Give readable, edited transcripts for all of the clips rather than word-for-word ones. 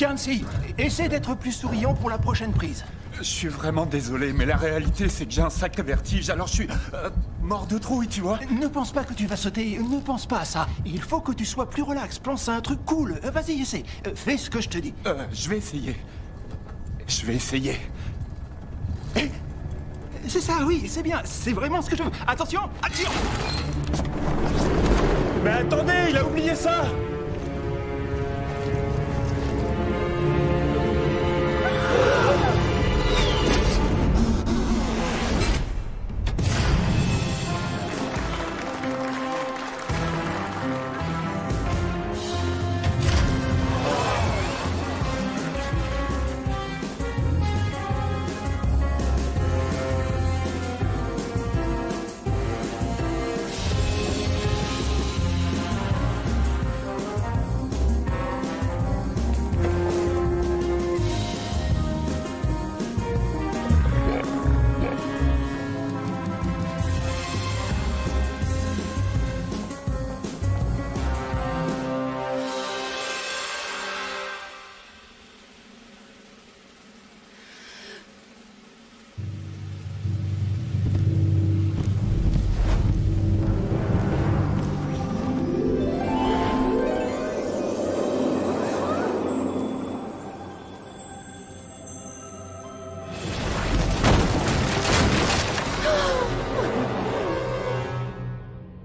Tianzi, essaie d'être plus souriant pour la prochaine prise. Je suis vraiment désolé, mais la réalité, c'est que j'ai un sacré vertige, alors je suis mort de trouille, tu vois. Ne pense pas que tu vas sauter, ne pense pas à ça. Il faut que tu sois plus relax, pense à un truc cool. Vas-y, essaie. Fais ce que je te dis. Je vais essayer. Je vais essayer. C'est ça, oui, c'est bien. C'est vraiment ce que je veux. Attention, action! Mais attendez, il a oublié ça!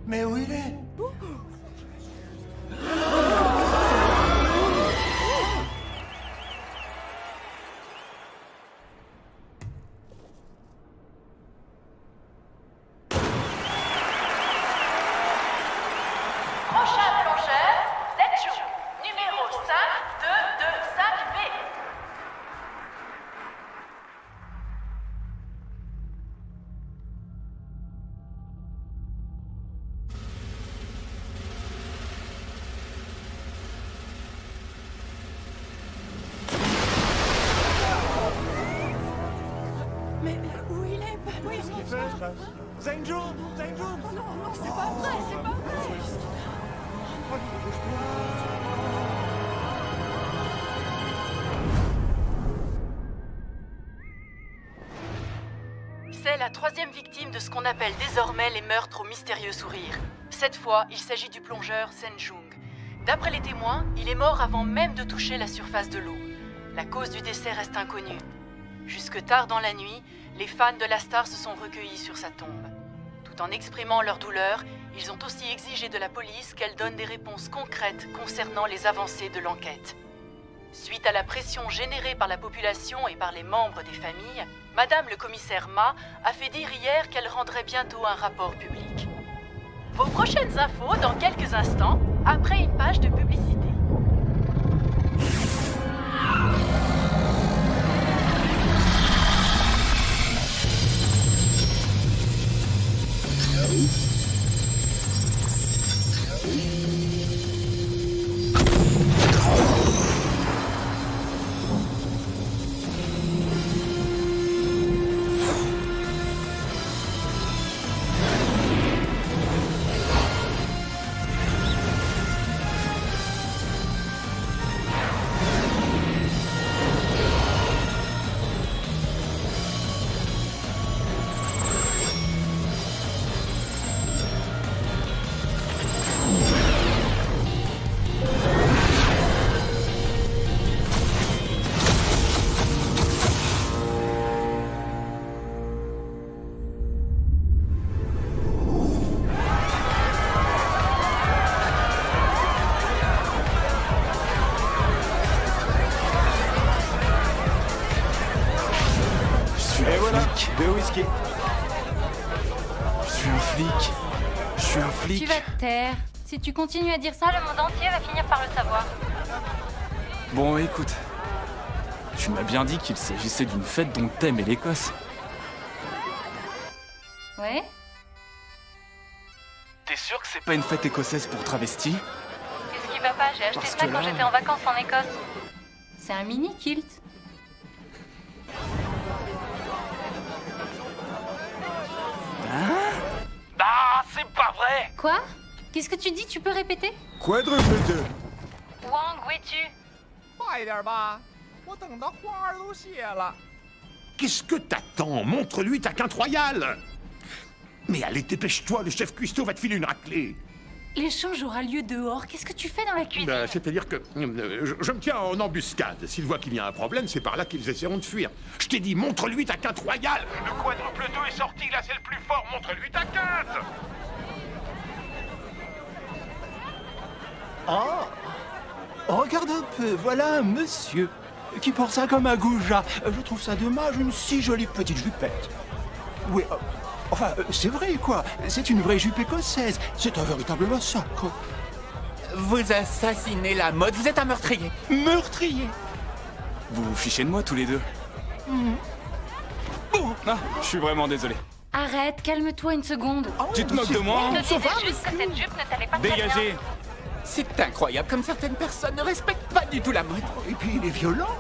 Mais où il est? Prochain plongeur, Zetchou, numéro 5225B. Mais où il est? Où est-ce qu'il fait? Zhenju! Zhenju! Non, c'est pas vrai, c'est pas vrai. C'est la troisième victime de ce qu'on appelle désormais les meurtres au mystérieux sourire. Cette fois, il s'agit du plongeur Sen Jung. D'après les témoins, il est mort avant même de toucher la surface de l'eau. La cause du décès reste inconnue. Jusque tard dans la nuit, les fans de la star se sont recueillis sur sa tombe. Tout en exprimant leur douleur, ils ont aussi exigé de la police qu'elle donne des réponses concrètes concernant les avancées de l'enquête. Suite à la pression générée par la population et par les membres des familles, Madame le commissaire Ma a fait dire hier qu'elle rendrait bientôt un rapport public. Vos prochaines infos dans quelques instants, après une page de publicité. Et voilà, Deux whisky. Je suis un flic. Je suis un flic. Tu vas te taire. Si tu continues à dire ça, le monde entier va finir par le savoir. Bon, écoute. Tu m'as bien dit qu'il s'agissait d'une fête dont le thème est l'Écosse. Ouais? T'es sûr que c'est pas une fête écossaise pour travestis? Qu'est-ce qui va pas? J'ai acheté Parce ça que quand là- j'étais en vacances en Écosse. C'est un mini kilt. Ah, c'est pas vrai! Quoi? Qu'est-ce que tu dis? Tu peux répéter? Quadruple 2. Wang, où es-tu? Qu'est-ce que t'attends? Montre-lui ta quinte royale. Mais allez, dépêche-toi, le chef cuistot va te filer une raclée. L'échange aura lieu dehors. Qu'est-ce que tu fais dans la cuisine? C'est-à-dire que je me tiens en embuscade. S'ils voient qu'il y a un problème, c'est par là qu'ils essaieront de fuir. Je t'ai dit, montre-lui ta quinte royale. Le quadruple 2 est sorti, là c'est le plus fort. Montre-lui ta quinte. Oh, regarde un peu, voilà un monsieur qui porte ça comme un goujat. Je trouve ça dommage, une si jolie petite jupette. Oui, enfin, c'est vrai, quoi. C'est une vraie jupe écossaise. C'est un véritable massacre. Vous assassinez la mode, vous êtes un meurtrier. Meurtrier. Vous vous fichez de moi tous les deux. Ah, je suis vraiment désolé. Arrête, calme-toi une seconde. Tu te moques de moi? Je te disais juste que cette jupe ne t'allait pas très bien. Dégagez! C'est incroyable comme certaines personnes ne respectent pas du tout la mode. Et puis il est violent.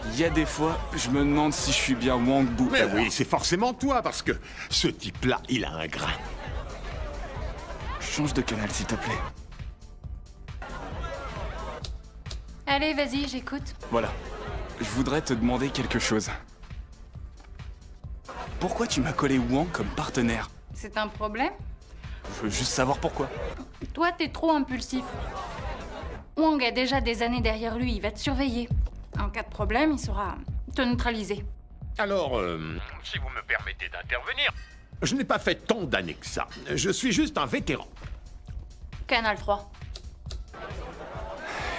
Il y a des fois, je me demande si je suis bien Wang Bu. Mais oui, c'est forcément toi, parce que ce type-là, il a un grain. Change de canal, s'il te plaît. Allez, vas-y, j'écoute. Voilà. Je voudrais te demander quelque chose. Pourquoi tu m'as collé Wang comme partenaire? C'est un problème? Je veux juste savoir pourquoi. Toi, t'es trop impulsif. Wang a déjà des années derrière lui, il va te surveiller. En cas de problème, il saura te neutraliser. Alors, si vous me permettez d'intervenir, je n'ai pas fait tant d'années que ça. Je suis juste un vétéran. Canal 3.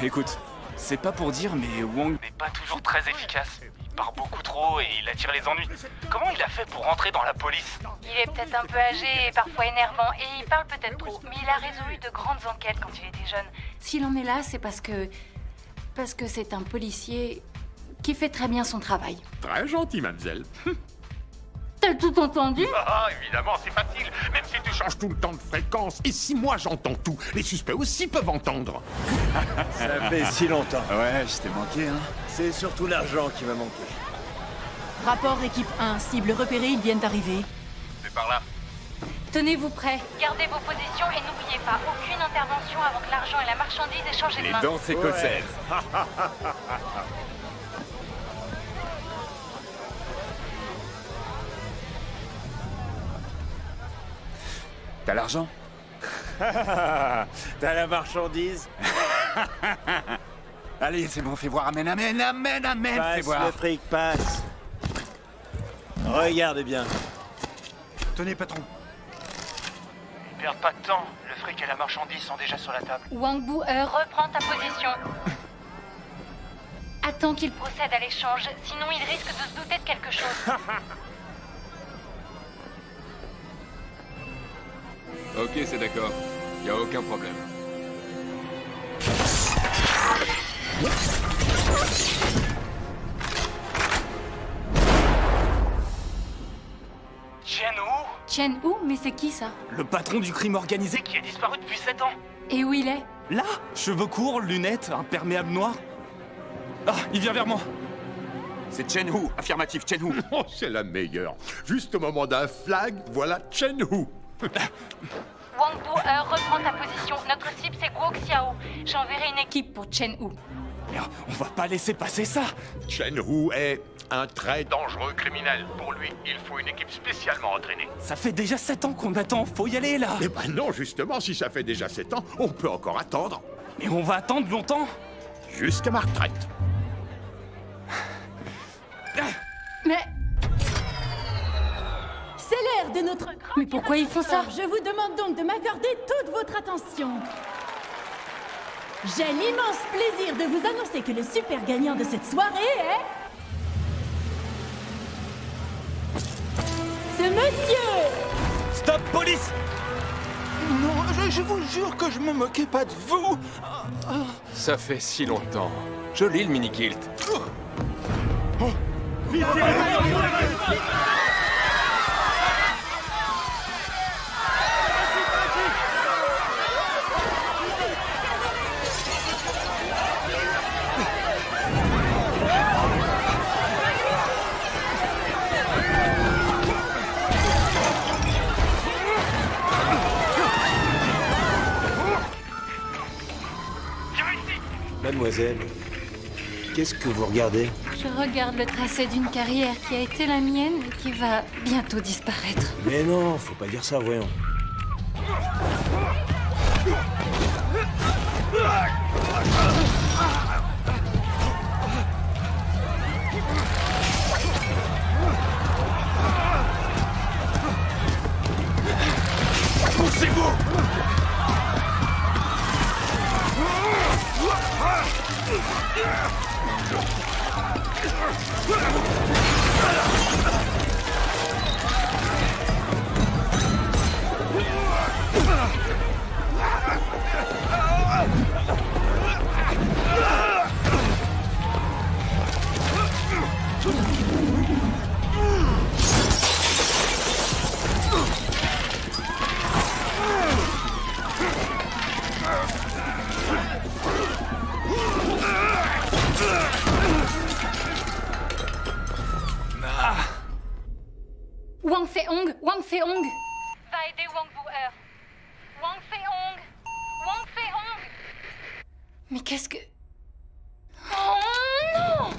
Écoute, c'est pas pour dire, mais Wang n'est pas toujours très efficace. Il part beaucoup trop et il attire les ennuis. Comment il a fait pour rentrer dans la police? Il est peut-être un peu âgé et parfois énervant, et il parle peut-être trop. Mais il a résolu de grandes enquêtes quand il était jeune. S'il en est là, c'est parce que c'est un policier qui fait très bien son travail. Très gentil, mademoiselle. T'as tout entendu? Ah, évidemment, c'est facile. Même si tu changes tout le temps de fréquence. Et si moi j'entends tout, les suspects aussi peuvent entendre. Ça fait si longtemps. Ouais, je t'ai manqué, hein. C'est surtout l'argent qui m'a manqué. Rapport équipe 1, cible repérée, ils viennent d'arriver. C'est par là. Tenez-vous prêts. Gardez vos positions et n'oubliez pas, aucune intervention avant que l'argent et la marchandise aient changé de main. Les danses écossaises. T'as l'argent? T'as la marchandise? Allez, c'est bon, fais voir, amène, fais Passe voir. le fric, passe. Regarde bien. Tenez, patron. Perdre pas de temps. Le fric et la marchandise sont déjà sur la table. Wang Bu, reprends ta position. Attends qu'il procède à l'échange, sinon il risque de se douter de quelque chose. Ok, c'est d'accord. Y a aucun problème. Chen Hu, mais c'est qui ça? Le patron du crime organisé qui a disparu depuis 7 ans. Et où il est? Là, cheveux courts, lunettes, imperméable noir. Ah, il vient vers moi. C'est Chen Hu, affirmatif, Chen Hu. Oh, c'est la meilleure. Juste au moment d'un flag, voilà Chen Hu. Wang Bu, reprends ta position. Notre cible, c'est Guo Xiao. J'enverrai une équipe pour Chen Hu. Mais on va pas laisser passer ça. Chen Hu est un très dangereux criminel. Pour lui, il faut une équipe spécialement entraînée. Ça fait déjà 7 ans qu'on attend, faut y aller là. Eh ben non, justement, si ça fait déjà 7 ans, on peut encore attendre. Mais on va attendre longtemps. Jusqu'à ma retraite. Mais... C'est l'heure de notre grand... Mais pourquoi ils font ça? Je vous demande donc de m'accorder toute votre attention. J'ai l'immense plaisir de vous annoncer que le super gagnant de cette soirée est... ce monsieur! Stop, police! Non, je vous jure que je me moquais pas de vous. Ça fait si longtemps. Joli le mini-kilt. mademoiselle. Qu'est-ce que vous regardez? Je regarde le tracé d'une carrière qui a été la mienne et qui va bientôt disparaître. Mais non, faut pas dire ça, voyons. Poussez-vous! Wang Fei-hong! Wang Fei-hong! Va aider Wang Wu-er. Wang Fei-hong! Wang Fei-hong! Mais qu'est-ce que... Oh non!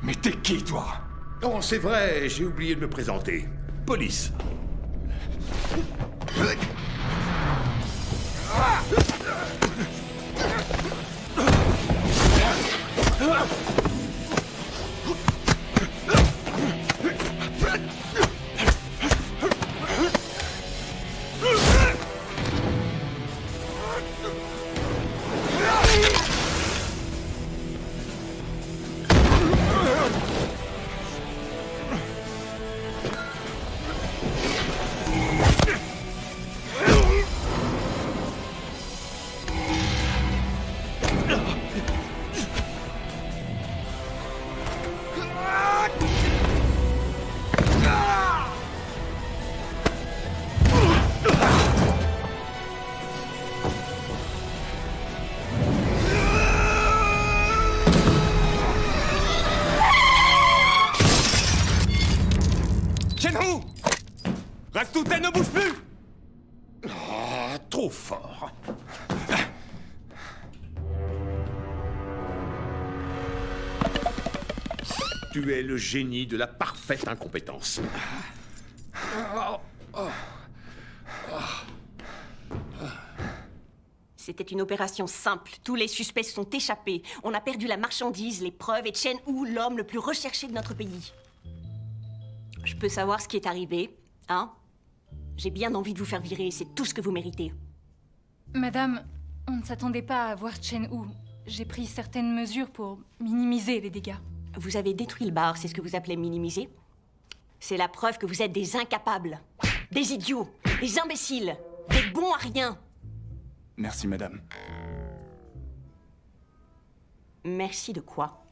Mais t'es qui, toi? Oh, c'est vrai, j'ai oublié de me présenter. Police. Shenhu! Rasputin ne bouge plus! Oh, trop fort. Tu es le génie de la parfaite incompétence. C'était une opération simple. Tous les suspects se sont échappés. On a perdu la marchandise, les preuves et Chen Hu, l'homme le plus recherché de notre pays. Je peux savoir ce qui est arrivé, hein? J'ai bien envie de vous faire virer, c'est tout ce que vous méritez. Madame, on ne s'attendait pas à voir Chen Hu. J'ai pris certaines mesures pour minimiser les dégâts. Vous avez détruit le bar, c'est ce que vous appelez minimiser? C'est la preuve que vous êtes des incapables, des idiots, des imbéciles, des bons à rien. Merci, madame. Merci de quoi?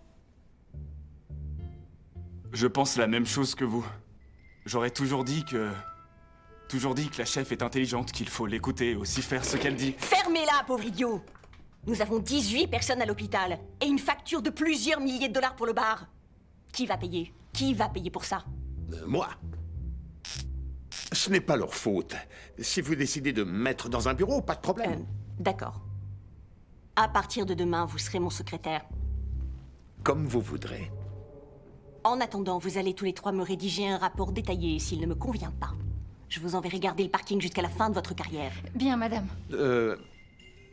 Je pense la même chose que vous. J'aurais toujours dit que la chef est intelligente, qu'il faut l'écouter et aussi faire ce qu'elle dit. Fermez-la, pauvre idiot! Nous avons 18 personnes à l'hôpital et une facture de plusieurs milliers de dollars pour le bar. Qui va payer? Qui va payer pour ça? Moi. Ce n'est pas leur faute. Si vous décidez de me mettre dans un bureau, pas de problème. D'accord. À partir de demain, vous serez mon secrétaire. Comme vous voudrez. En attendant, vous allez tous les trois me rédiger un rapport détaillé s'il ne me convient pas. Je vous enverrai garder le parking jusqu'à la fin de votre carrière. Bien, madame.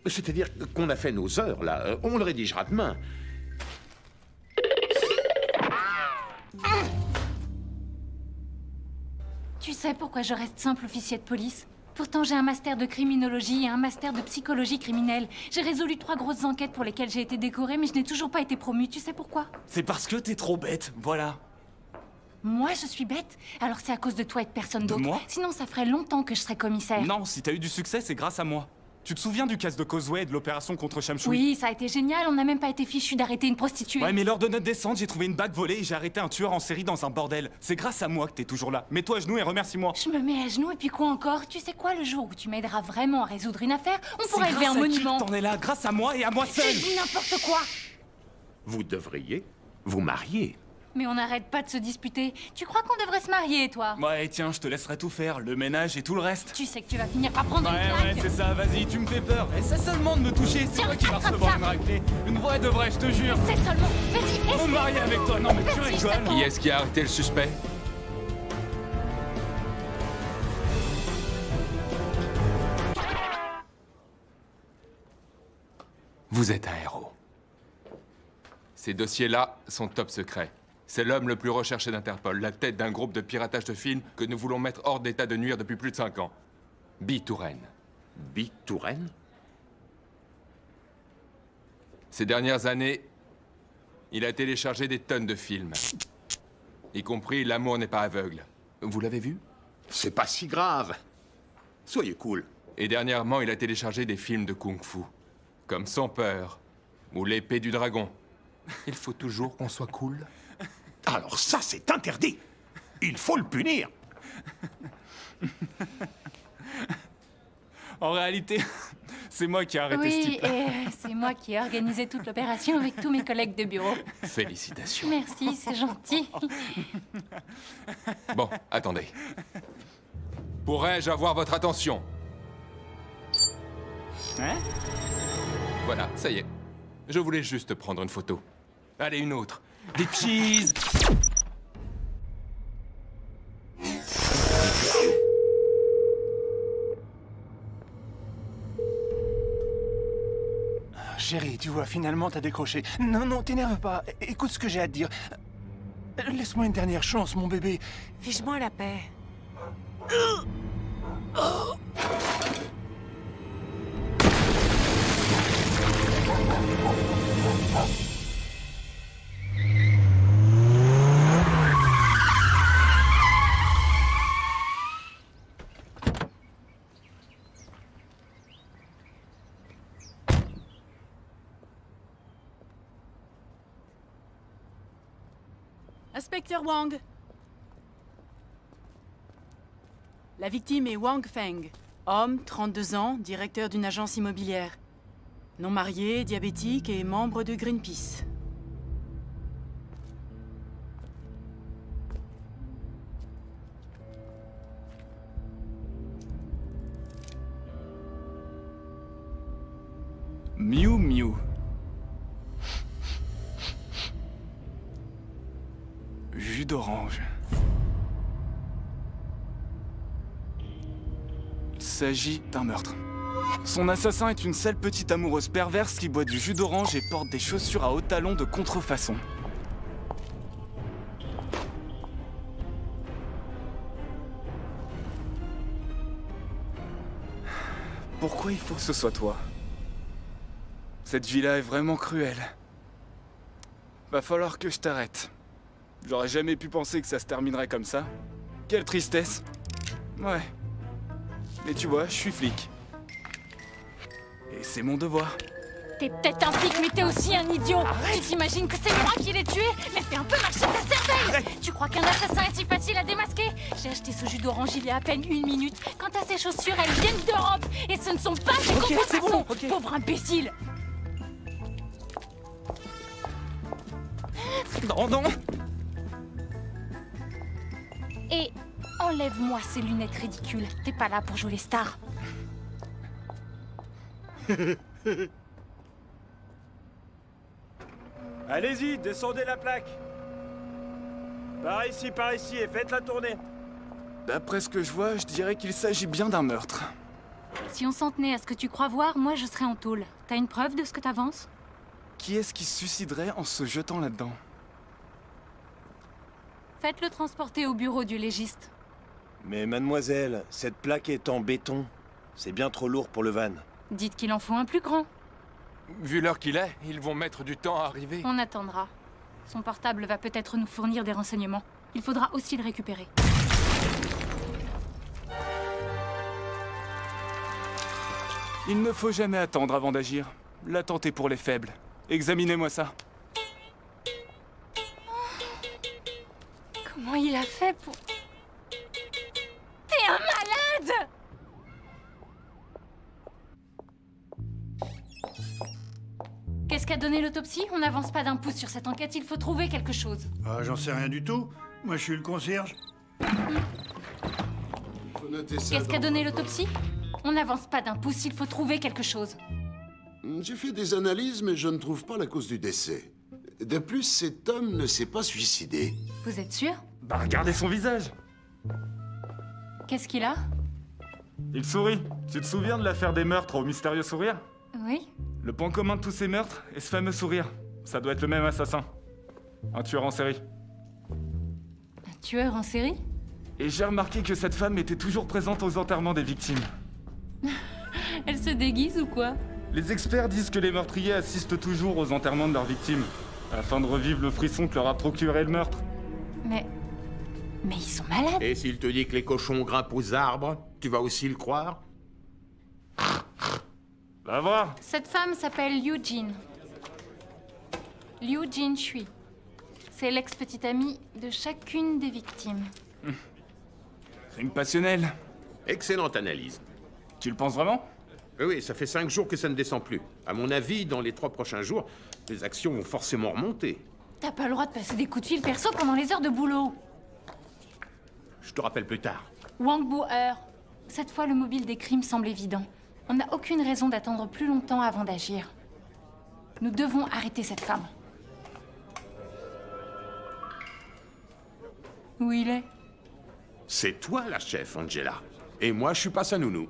C'est-à-dire qu'on a fait nos heures, là. On le rédigera demain. Tu sais pourquoi je reste simple officier de police? Pourtant, j'ai un master de criminologie et un master de psychologie criminelle. J'ai résolu 3 grosses enquêtes pour lesquelles j'ai été décorée, mais je n'ai toujours pas été promue. Tu sais pourquoi? C'est parce que t'es trop bête, voilà. Moi, je suis bête? Alors c'est à cause de toi et de personne d'autre. Moi? Sinon, ça ferait longtemps que je serais commissaire. Non, si t'as eu du succès, c'est grâce à moi. Tu te souviens du casse de Causeway et de l'opération contre Shamshui? Oui, ça a été génial. On n'a même pas été fichu d'arrêter une prostituée. Ouais, mais lors de notre descente, j'ai trouvé une bague volée et j'ai arrêté un tueur en série dans un bordel. C'est grâce à moi que t'es toujours là. Mets-toi à genoux et remercie-moi. Je me mets à genoux et puis quoi encore? Tu sais quoi, le jour où tu m'aideras vraiment à résoudre une affaire, on pourra élever un monument. T'en es là, grâce à moi et à moi seul. Je dis n'importe quoi. Vous devriez vous marier. Mais on n'arrête pas de se disputer. Tu crois qu'on devrait se marier, toi? Ouais, tiens, je te laisserai tout faire, le ménage et tout le reste. Tu sais que tu vas finir par prendre une claque. Ouais, c'est ça, vas-y, tu me fais peur. Essaie seulement de me toucher, c'est toi qui vas recevoir une raclée. Une vraie de vraie, je te jure. Essaie seulement. Vas-y, Faut me marier avec toi, non mais tu rigoles. Qui est-ce qui a arrêté le suspect? Vous êtes un héros. Ces dossiers-là sont top secrets. C'est l'homme le plus recherché d'Interpol, la tête d'un groupe de piratage de films que nous voulons mettre hors d'état de nuire depuis plus de 5 ans. Bi Touraine. Bi Touraine? Ces dernières années, il a téléchargé des tonnes de films. Y compris L'amour n'est pas aveugle. Vous l'avez vu? C'est pas si grave. Soyez cool. Et dernièrement, il a téléchargé des films de kung-fu. Comme Sans peur ou L'épée du dragon. Il faut toujours qu'on soit cool. Alors ça, c'est interdit. Il faut le punir. En réalité, c'est moi qui ai arrêté ce Oui, type. et c'est moi qui ai organisé toute l'opération avec tous mes collègues de bureau. Félicitations. Merci, c'est gentil. Bon, attendez. Pourrais-je avoir votre attention? Hein? Voilà, ça y est. Je voulais juste prendre une photo. Allez, une autre. Des cheese! Chérie, tu vois, finalement, t'as décroché. Non, non, t'énerve pas. Écoute ce que j'ai à te dire. Laisse-moi une dernière chance, mon bébé. Fiche-moi la paix. Inspecteur Wang. La victime est Wang Feng. Homme, 32 ans, directeur d'une agence immobilière. Non marié, diabétique et membre de Greenpeace. Miu Miu. Jus d'orange. Il s'agit d'un meurtre. Son assassin est une sale petite amoureuse perverse qui boit du jus d'orange et porte des chaussures à hauts talons de contrefaçon. Pourquoi il faut que ce soit toi? Cette vie-là est vraiment cruelle. Va falloir que je t'arrête. J'aurais jamais pu penser que ça se terminerait comme ça. Quelle tristesse. Ouais. Mais tu vois, je suis flic. Et c'est mon devoir. T'es peut-être un flic, mais t'es aussi un idiot. Tu t'imagines que c'est moi qui l'ai tué? Mais fais un peu marcher ta cervelle. Tu crois qu'un assassin est si facile à démasquer? J'ai acheté ce jus d'orange il y a à peine 1 minute. Quant à ces chaussures, elles viennent d'Europe. Et ce ne sont pas des contrefaçons. Bon, Pauvre imbécile. Non, non. Et enlève-moi ces lunettes ridicules. T'es pas là pour jouer les stars. « Allez-y, descendez la plaque. Par ici, et faites la tournée. D'après ce que je vois, je dirais qu'il s'agit bien d'un meurtre. Si on s'en tenait à ce que tu crois voir, moi je serais en tôle. T'as une preuve de ce que t'avances? Qui est-ce qui se suiciderait en se jetant là-dedans? Faites-le transporter au bureau du légiste. Mais mademoiselle, cette plaque est en béton. C'est bien trop lourd pour le van. Dites qu'il en faut un plus grand. Vu l'heure qu'il est, ils vont mettre du temps à arriver. On attendra. Son portable va peut-être nous fournir des renseignements. Il faudra aussi le récupérer. Il ne faut jamais attendre avant d'agir. L'attente est pour les faibles. Examinez-moi ça. Comment il a fait pour... T'es un malade! Qu'est-ce qu'a donné l'autopsie? On n'avance pas d'un pouce sur cette enquête, il faut trouver quelque chose. Ah, j'en sais rien du tout. Moi, je suis le concierge. Qu'est-ce qu'a donné l'autopsie? On n'avance pas d'un pouce, il faut trouver quelque chose. J'ai fait des analyses, mais je ne trouve pas la cause du décès. De plus, cet homme ne s'est pas suicidé. Vous êtes sûr? Bah regardez son visage. Qu'est-ce qu'il a? Il sourit. Tu te souviens de l'affaire des meurtres au mystérieux sourire? Oui. Le point commun de tous ces meurtres est ce fameux sourire. Ça doit être le même assassin. Un tueur en série. Un tueur en série? Et j'ai remarqué que cette femme était toujours présente aux enterrements des victimes. Elle se déguise ou quoi? Les experts disent que les meurtriers assistent toujours aux enterrements de leurs victimes, afin de revivre le frisson que leur a procuré le meurtre. Mais ils sont malades. Et s'il te dit que les cochons grimpent aux arbres, tu vas aussi le croire? Va voir. Cette femme s'appelle Liu Jin. Liu Jin Shui. C'est l'ex-petite amie de chacune des victimes. Crime passionnel. Excellente analyse. Tu le penses vraiment? Oui, ça fait 5 jours que ça ne descend plus. À mon avis, dans les 3 prochains jours, les actions vont forcément remonter. T'as pas le droit de passer des coups de fil perso pendant les heures de boulot. Je te rappelle plus tard. Wang Bo-er. Cette fois, le mobile des crimes semble évident. On n'a aucune raison d'attendre plus longtemps avant d'agir. Nous devons arrêter cette femme. Où il est? C'est toi la chef, Angela. Et moi, je suis pas sa nounou.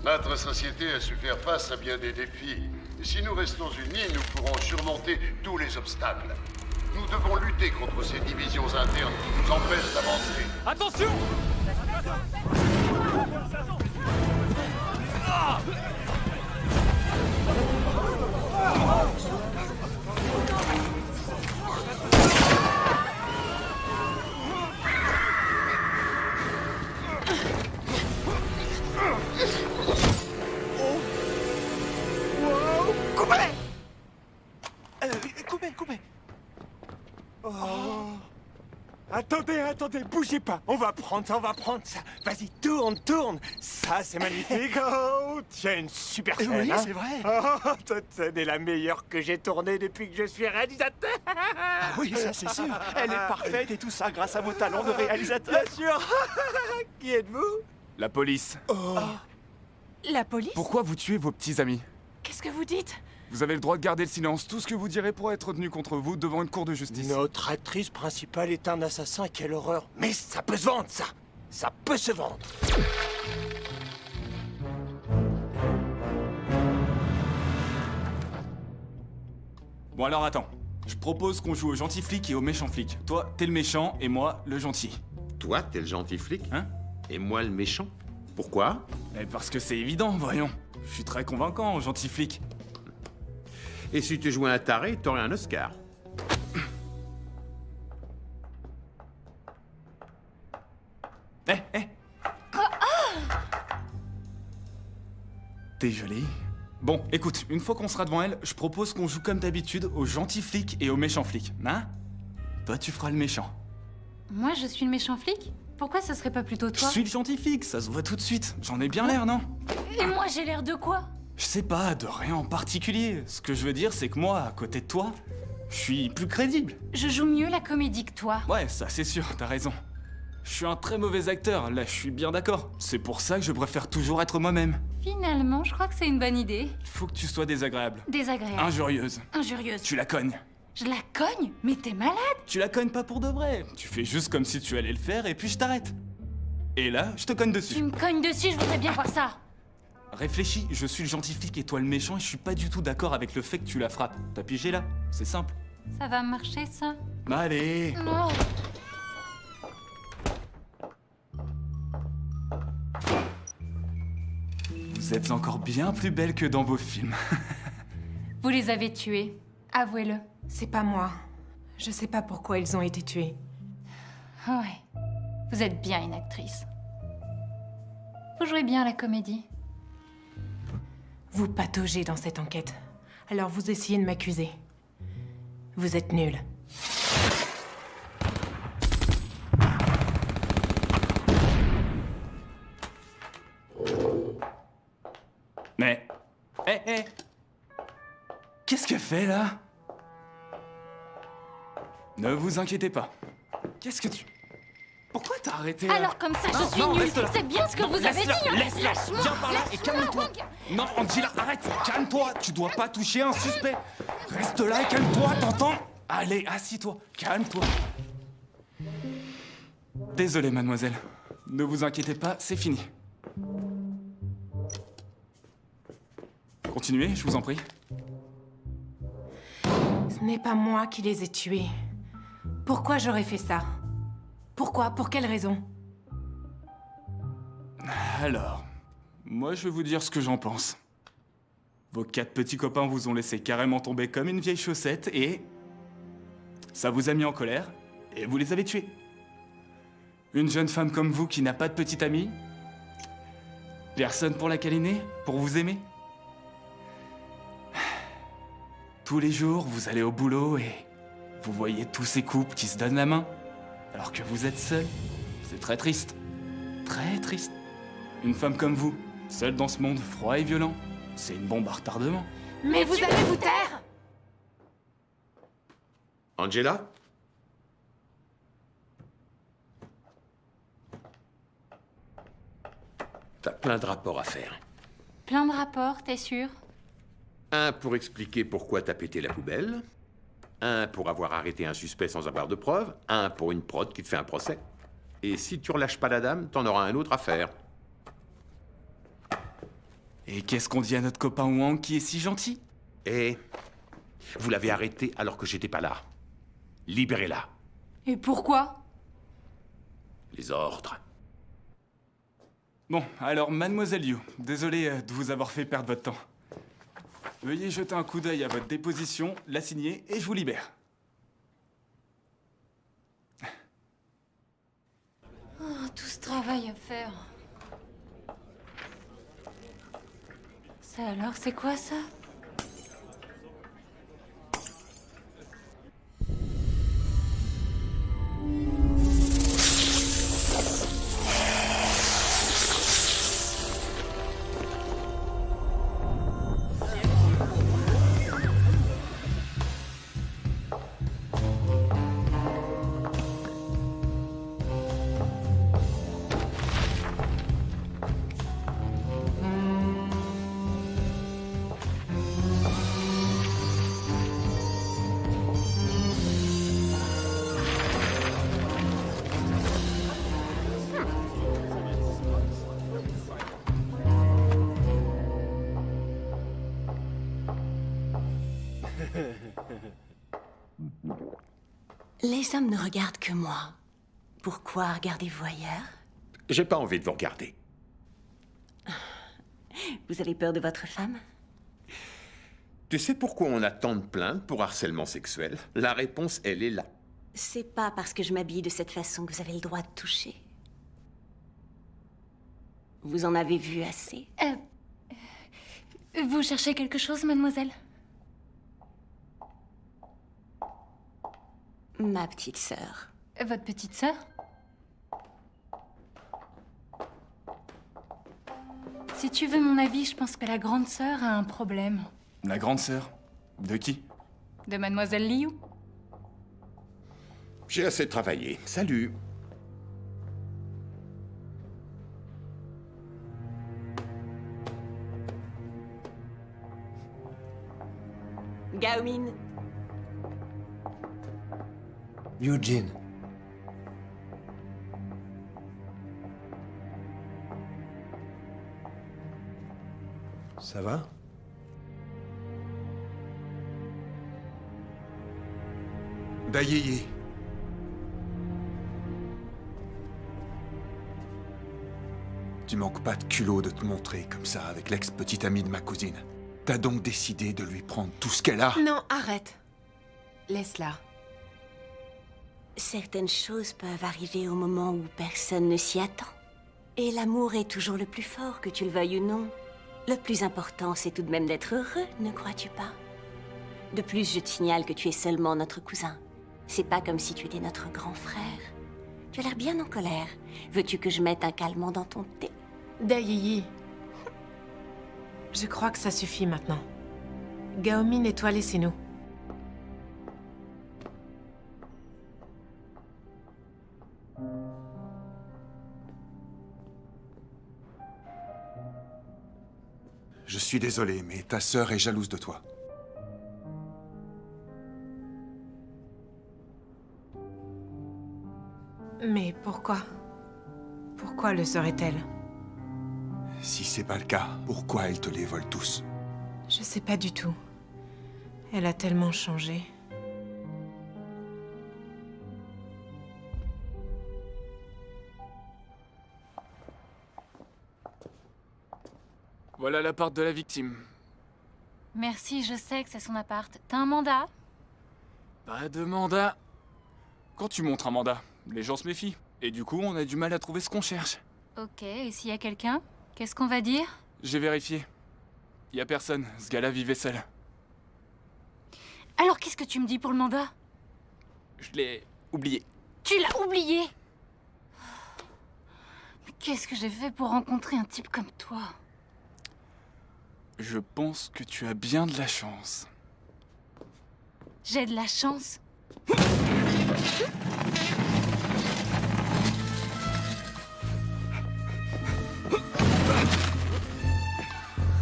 Notre société a su faire face à bien des défis. Si nous restons unis, nous pourrons surmonter tous les obstacles. Nous devons lutter contre ces divisions internes qui nous empêchent d'avancer. Attention! Coupez! Oh. Attendez, bougez pas. On va prendre ça. Vas-y, tourne. Ça, c'est magnifique. Oh, tiens, une super scène. Oui, hein. c'est vrai. Oh, cette scène est la meilleure que j'ai tournée depuis que je suis réalisateur. Ah oui, ça c'est sûr. Elle est parfaite et tout ça grâce à vos talents de réalisateur. Bien sûr. Qui êtes-vous? La police. Oh. La police? Pourquoi vous tuez vos petits amis? Qu'est-ce que vous dites? Vous avez le droit de garder le silence. Tout ce que vous direz pourra être retenu contre vous devant une cour de justice. Notre actrice principale est un assassin, quelle horreur. Mais ça peut se vendre, ça. Ça peut se vendre. Bon alors attends. Je propose qu'on joue au gentil flic et au méchant flic. Toi, t'es le méchant et moi, le gentil. Toi, t'es le gentil flic? Hein? Et moi, le méchant? Pourquoi? Parce que c'est évident, voyons. Je suis très convaincant, gentil flic. Et si tu jouais un taré, t'aurais un Oscar. T'es jolie. Bon, écoute, une fois qu'on sera devant elle, je propose qu'on joue comme d'habitude aux gentils flics et aux méchants flics, hein? Toi, tu feras le méchant. Moi, je suis le méchant flic? Pourquoi ça serait pas plutôt toi? Je suis le gentil flic, ça se voit tout de suite. J'en ai bien l'air, non? Et moi, j'ai l'air de quoi? Je sais pas, de rien en particulier. Ce que je veux dire, c'est que moi, à côté de toi, je suis plus crédible. Je joue mieux la comédie que toi. Ouais, ça c'est sûr, t'as raison. Je suis un très mauvais acteur, là je suis bien d'accord. C'est pour ça que je préfère toujours être moi-même. Finalement, je crois que c'est une bonne idée. Faut que tu sois désagréable. Désagréable. Injurieuse. Injurieuse. Tu la cognes. Je la cogne? Mais t'es malade? Tu la cognes pas pour de vrai. Tu fais juste comme si tu allais le faire et puis je t'arrête. Et là, je te cogne dessus. Tu me cognes dessus, je voudrais bien voir ça. Réfléchis, je suis le gentil flic et toi le méchant et je suis pas du tout d'accord avec le fait que tu la frappes. T'as pigé là? C'est simple. Ça va marcher, ça? Allez. Non. Vous êtes encore bien plus belle que dans vos films. Vous les avez tués. Avouez-le. C'est pas moi. Je sais pas pourquoi ils ont été tués. Ouais. Vous êtes bien une actrice. Vous jouez bien la comédie. Vous pataugez dans cette enquête. Alors vous essayez de m'accuser. Vous êtes nuls. Mais... Hé. Qu'est-ce qu'elle fait, là? Ne vous inquiétez pas. Qu'est-ce que tu... Pourquoi t'as arrêté là? Alors comme ça, je suis nulle. C'est bien ce que vous avez dit, hein. Laisse-la, Lâche-moi, viens par là et lâche-moi, calme-toi. Non, Angela, arrête, calme-toi. Tu dois pas toucher un suspect. Reste là et calme-toi, t'entends? Allez, assis-toi, calme-toi. Désolé, mademoiselle. Ne vous inquiétez pas, c'est fini. Continuez, je vous en prie. Ce n'est pas moi qui les ai tués. Pourquoi j'aurais fait ça? Pourquoi? Pour quelle raison? Alors, moi je vais vous dire ce que j'en pense. Vos 4 petits copains vous ont laissé carrément tomber comme une vieille chaussette et... ça vous a mis en colère et vous les avez tués. Une jeune femme comme vous qui n'a pas de petite amie? Personne pour la câliner? Pour vous aimer? Tous les jours, vous allez au boulot et vous voyez tous ces couples qui se donnent la main, alors que vous êtes seul. C'est très triste. Très triste. Une femme comme vous, seule dans ce monde froid et violent, c'est une bombe à retardement. Mais vous allez vous taire! Angela? T'as plein de rapports à faire. Plein de rapports, t'es sûr? Un pour expliquer pourquoi t'as pété la poubelle. Un pour avoir arrêté un suspect sans avoir de preuves. Un pour une prod qui te fait un procès. Et si tu relâches pas la dame, t'en auras un autre à faire. Et qu'est-ce qu'on dit à notre copain Wang qui est si gentil? Et vous l'avez arrêtée alors que j'étais pas là. Libérez-la. Et pourquoi? Les ordres. Bon, alors, mademoiselle Yu, désolé de vous avoir fait perdre votre temps. Veuillez jeter un coup d'œil à votre déposition, la signer et je vous libère. Oh, tout ce travail à faire. Ça alors, c'est quoi ça? Les hommes ne regardent que moi. Pourquoi regardez-vous ailleurs? J'ai pas envie de vous regarder. Vous avez peur de votre femme? Tu sais pourquoi on a tant de plaintes pour harcèlement sexuel? La réponse, elle est là. C'est pas parce que je m'habille de cette façon que vous avez le droit de toucher. Vous en avez vu assez? Vous cherchez quelque chose, mademoiselle? Ma petite sœur. Votre petite sœur? Si tu veux mon avis, je pense que la grande sœur a un problème. La grande sœur? De qui? De mademoiselle Liu? J'ai assez travaillé. Salut. Gaomin. Eugene. Ça va? Dayeye. Tu manques pas de culot de te montrer comme ça avec l'ex-petite amie de ma cousine. T'as donc décidé de lui prendre tout ce qu'elle a? Non, arrête. Laisse-la. Certaines choses peuvent arriver au moment où personne ne s'y attend. Et l'amour est toujours le plus fort, que tu le veuilles ou non. Le plus important, c'est tout de même d'être heureux, ne crois-tu pas? De plus, je te signale que tu es seulement notre cousin. C'est pas comme si tu étais notre grand frère. Tu as l'air bien en colère. Veux-tu que je mette un calmant dans ton thé? Dayeye. Je crois que ça suffit maintenant. Gaomin et toi, laissez-nous. Je suis désolé, mais ta sœur est jalouse de toi. Mais pourquoi? Pourquoi le serait-elle? Si c'est pas le cas, pourquoi elle te les vole tous? Je sais pas du tout. Elle a tellement changé. Voilà l'appart de la victime. Merci, je sais que c'est son appart. T'as un mandat? Pas de mandat. Quand tu montres un mandat, les gens se méfient. Et du coup, on a du mal à trouver ce qu'on cherche. Ok, et s'il y a quelqu'un, qu'est-ce qu'on va dire? J'ai vérifié. Y a personne, ce gars-là vivait seul. Alors qu'est-ce que tu me dis pour le mandat? Je l'ai oublié. Tu l'as oublié? Mais qu'est-ce que j'ai fait pour rencontrer un type comme toi? Je pense que tu as bien de la chance. J'ai de la chance?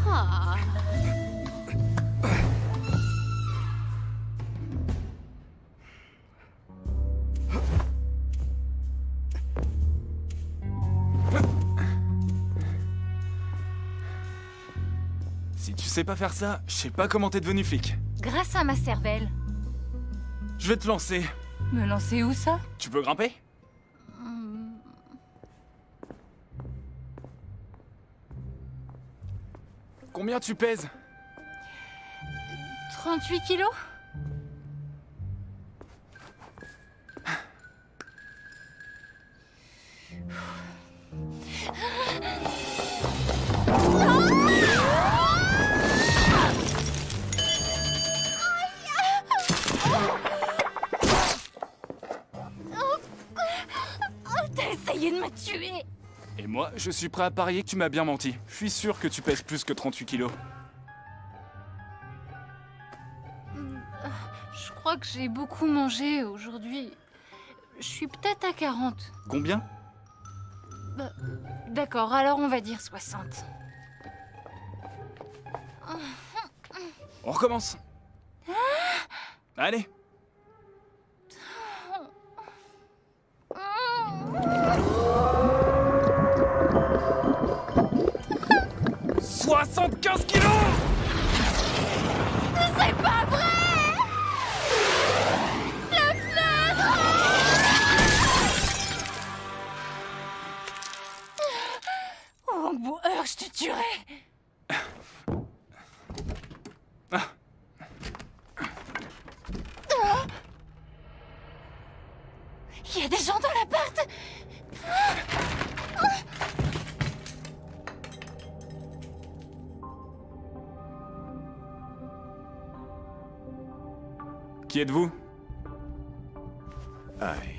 Ah. Si tu sais pas faire ça, je sais pas comment t'es devenu flic. Grâce à ma cervelle. Je vais te lancer. Me lancer où, ça? Tu peux grimper? Combien tu pèses? 38 kilos? T'as essayé de me tuer! Et moi, je suis prêt à parier que tu m'as bien menti. Je suis sûr que tu pèses plus que 38 kilos. Je crois que j'ai beaucoup mangé aujourd'hui. Je suis peut-être à 40. Combien? D'accord, alors on va dire 60. On recommence. Allez. « 75 kilos ! C'est pas vrai! La fenêtre! Oh, Bauer, je te tuerai! Il y a des gens dans l'appart! Qui êtes-vous? Aïe.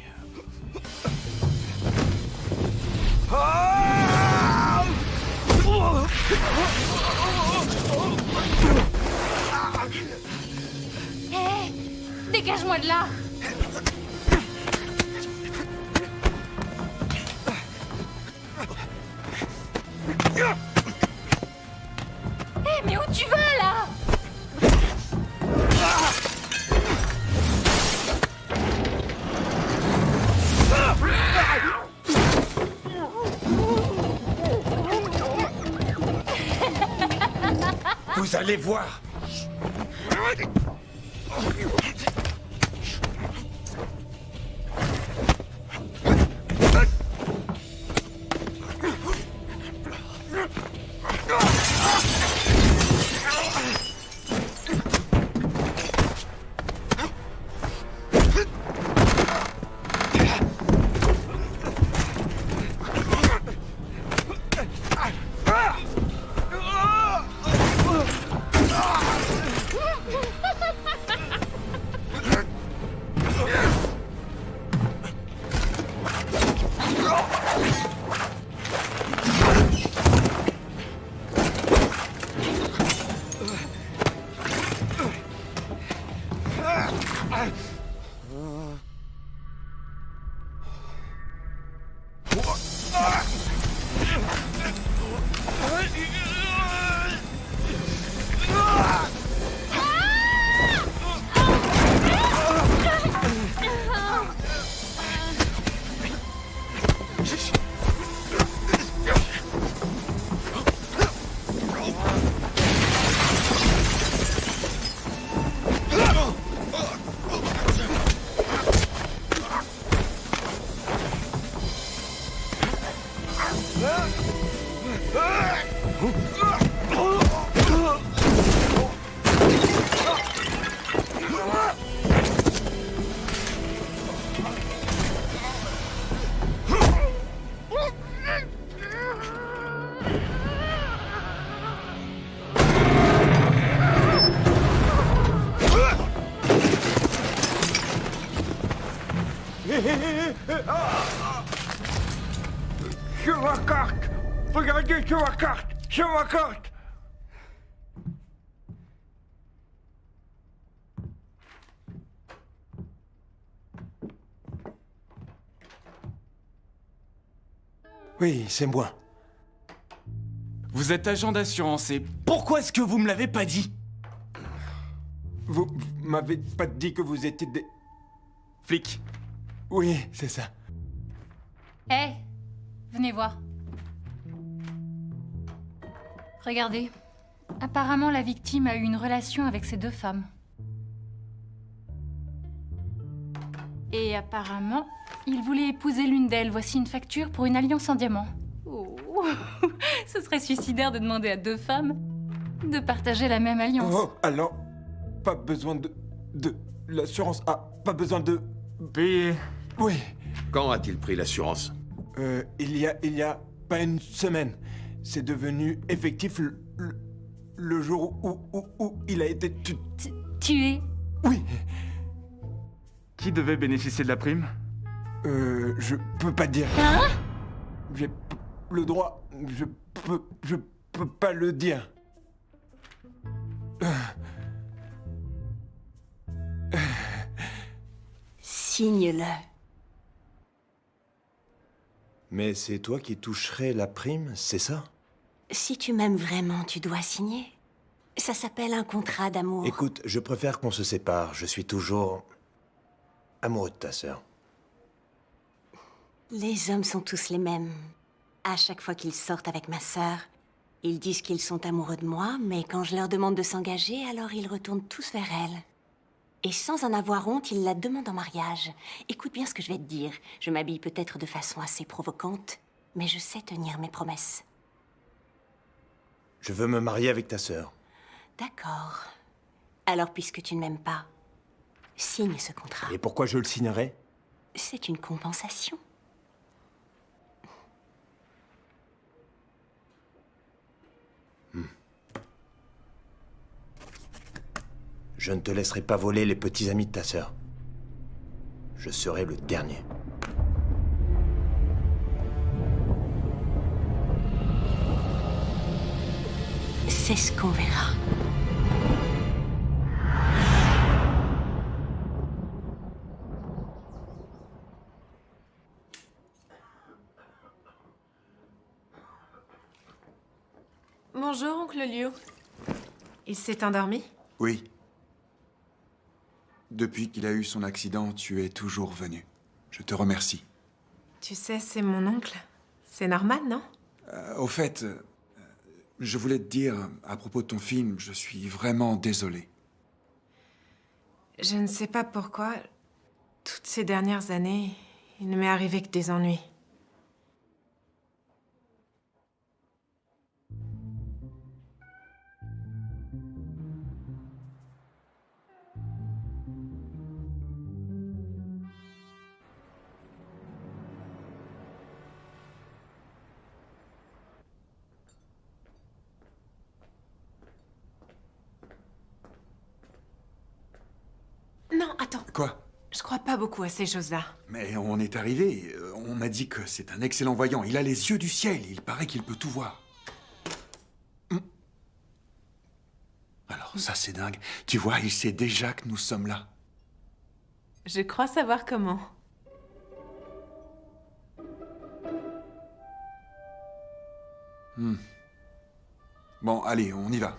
Hé! Dégage-moi de là! Hé, mais où tu vas, là? Vous allez voir. Sur ma carte! Regardez sur ma carte! Sur ma carte! Oui, c'est moi. Vous êtes agent d'assurance et pourquoi est-ce que vous me l'avez pas dit? Vous m'avez pas dit que vous étiez des... Flics. Oui, c'est ça. Hé, venez voir. Regardez. Apparemment, la victime a eu une relation avec ces deux femmes. Et apparemment, il voulait épouser l'une d'elles. Voici une facture pour une alliance en diamant. Oh. Ce serait suicidaire de demander à deux femmes de partager la même alliance. Oh, alors, pas besoin de l'assurance. Ah, pas besoin de payer. Oui. Quand a-t-il pris l'assurance? Il y a pas une semaine. C'est devenu effectif le jour où il a été tué. Oui. Qui devait bénéficier de la prime? Je peux pas dire. Hein? J'ai le droit. Je peux pas le dire. Signe-le. Mais c'est toi qui toucherais la prime, c'est ça? Si tu m'aimes vraiment, tu dois signer. Ça s'appelle un contrat d'amour. Écoute, je préfère qu'on se sépare. Je suis toujours amoureux de ta sœur. Les hommes sont tous les mêmes. À chaque fois qu'ils sortent avec ma sœur, ils disent qu'ils sont amoureux de moi, mais quand je leur demande de s'engager, alors ils retournent tous vers elle. Et sans en avoir honte, ils la demandent en mariage. Écoute bien ce que je vais te dire. Je m'habille peut-être de façon assez provocante, mais je sais tenir mes promesses. Je veux me marier avec ta sœur. D'accord. Alors, puisque tu ne m'aimes pas, signe ce contrat. Et pourquoi je le signerais? C'est une compensation. Je ne te laisserai pas voler les petits amis de ta sœur. Je serai le dernier. C'est ce qu'on verra. Bonjour, oncle Liu. Il s'est endormi? Oui. Depuis qu'il a eu son accident, tu es toujours venu. Je te remercie. Tu sais, c'est mon oncle. C'est normal, non? Au fait, je voulais te dire, à propos de ton film, je suis vraiment désolé. Je ne sais pas pourquoi, toutes ces dernières années, il ne m'est arrivé que des ennuis. Non, attends. Quoi? Je crois pas beaucoup à ces choses-là. Mais on est arrivé. On m'a dit que c'est un excellent voyant. Il a les yeux du ciel. Il paraît qu'il peut tout voir. Alors, ça, c'est dingue. Tu vois, il sait déjà que nous sommes là. Je crois savoir comment. Bon, allez, on y va.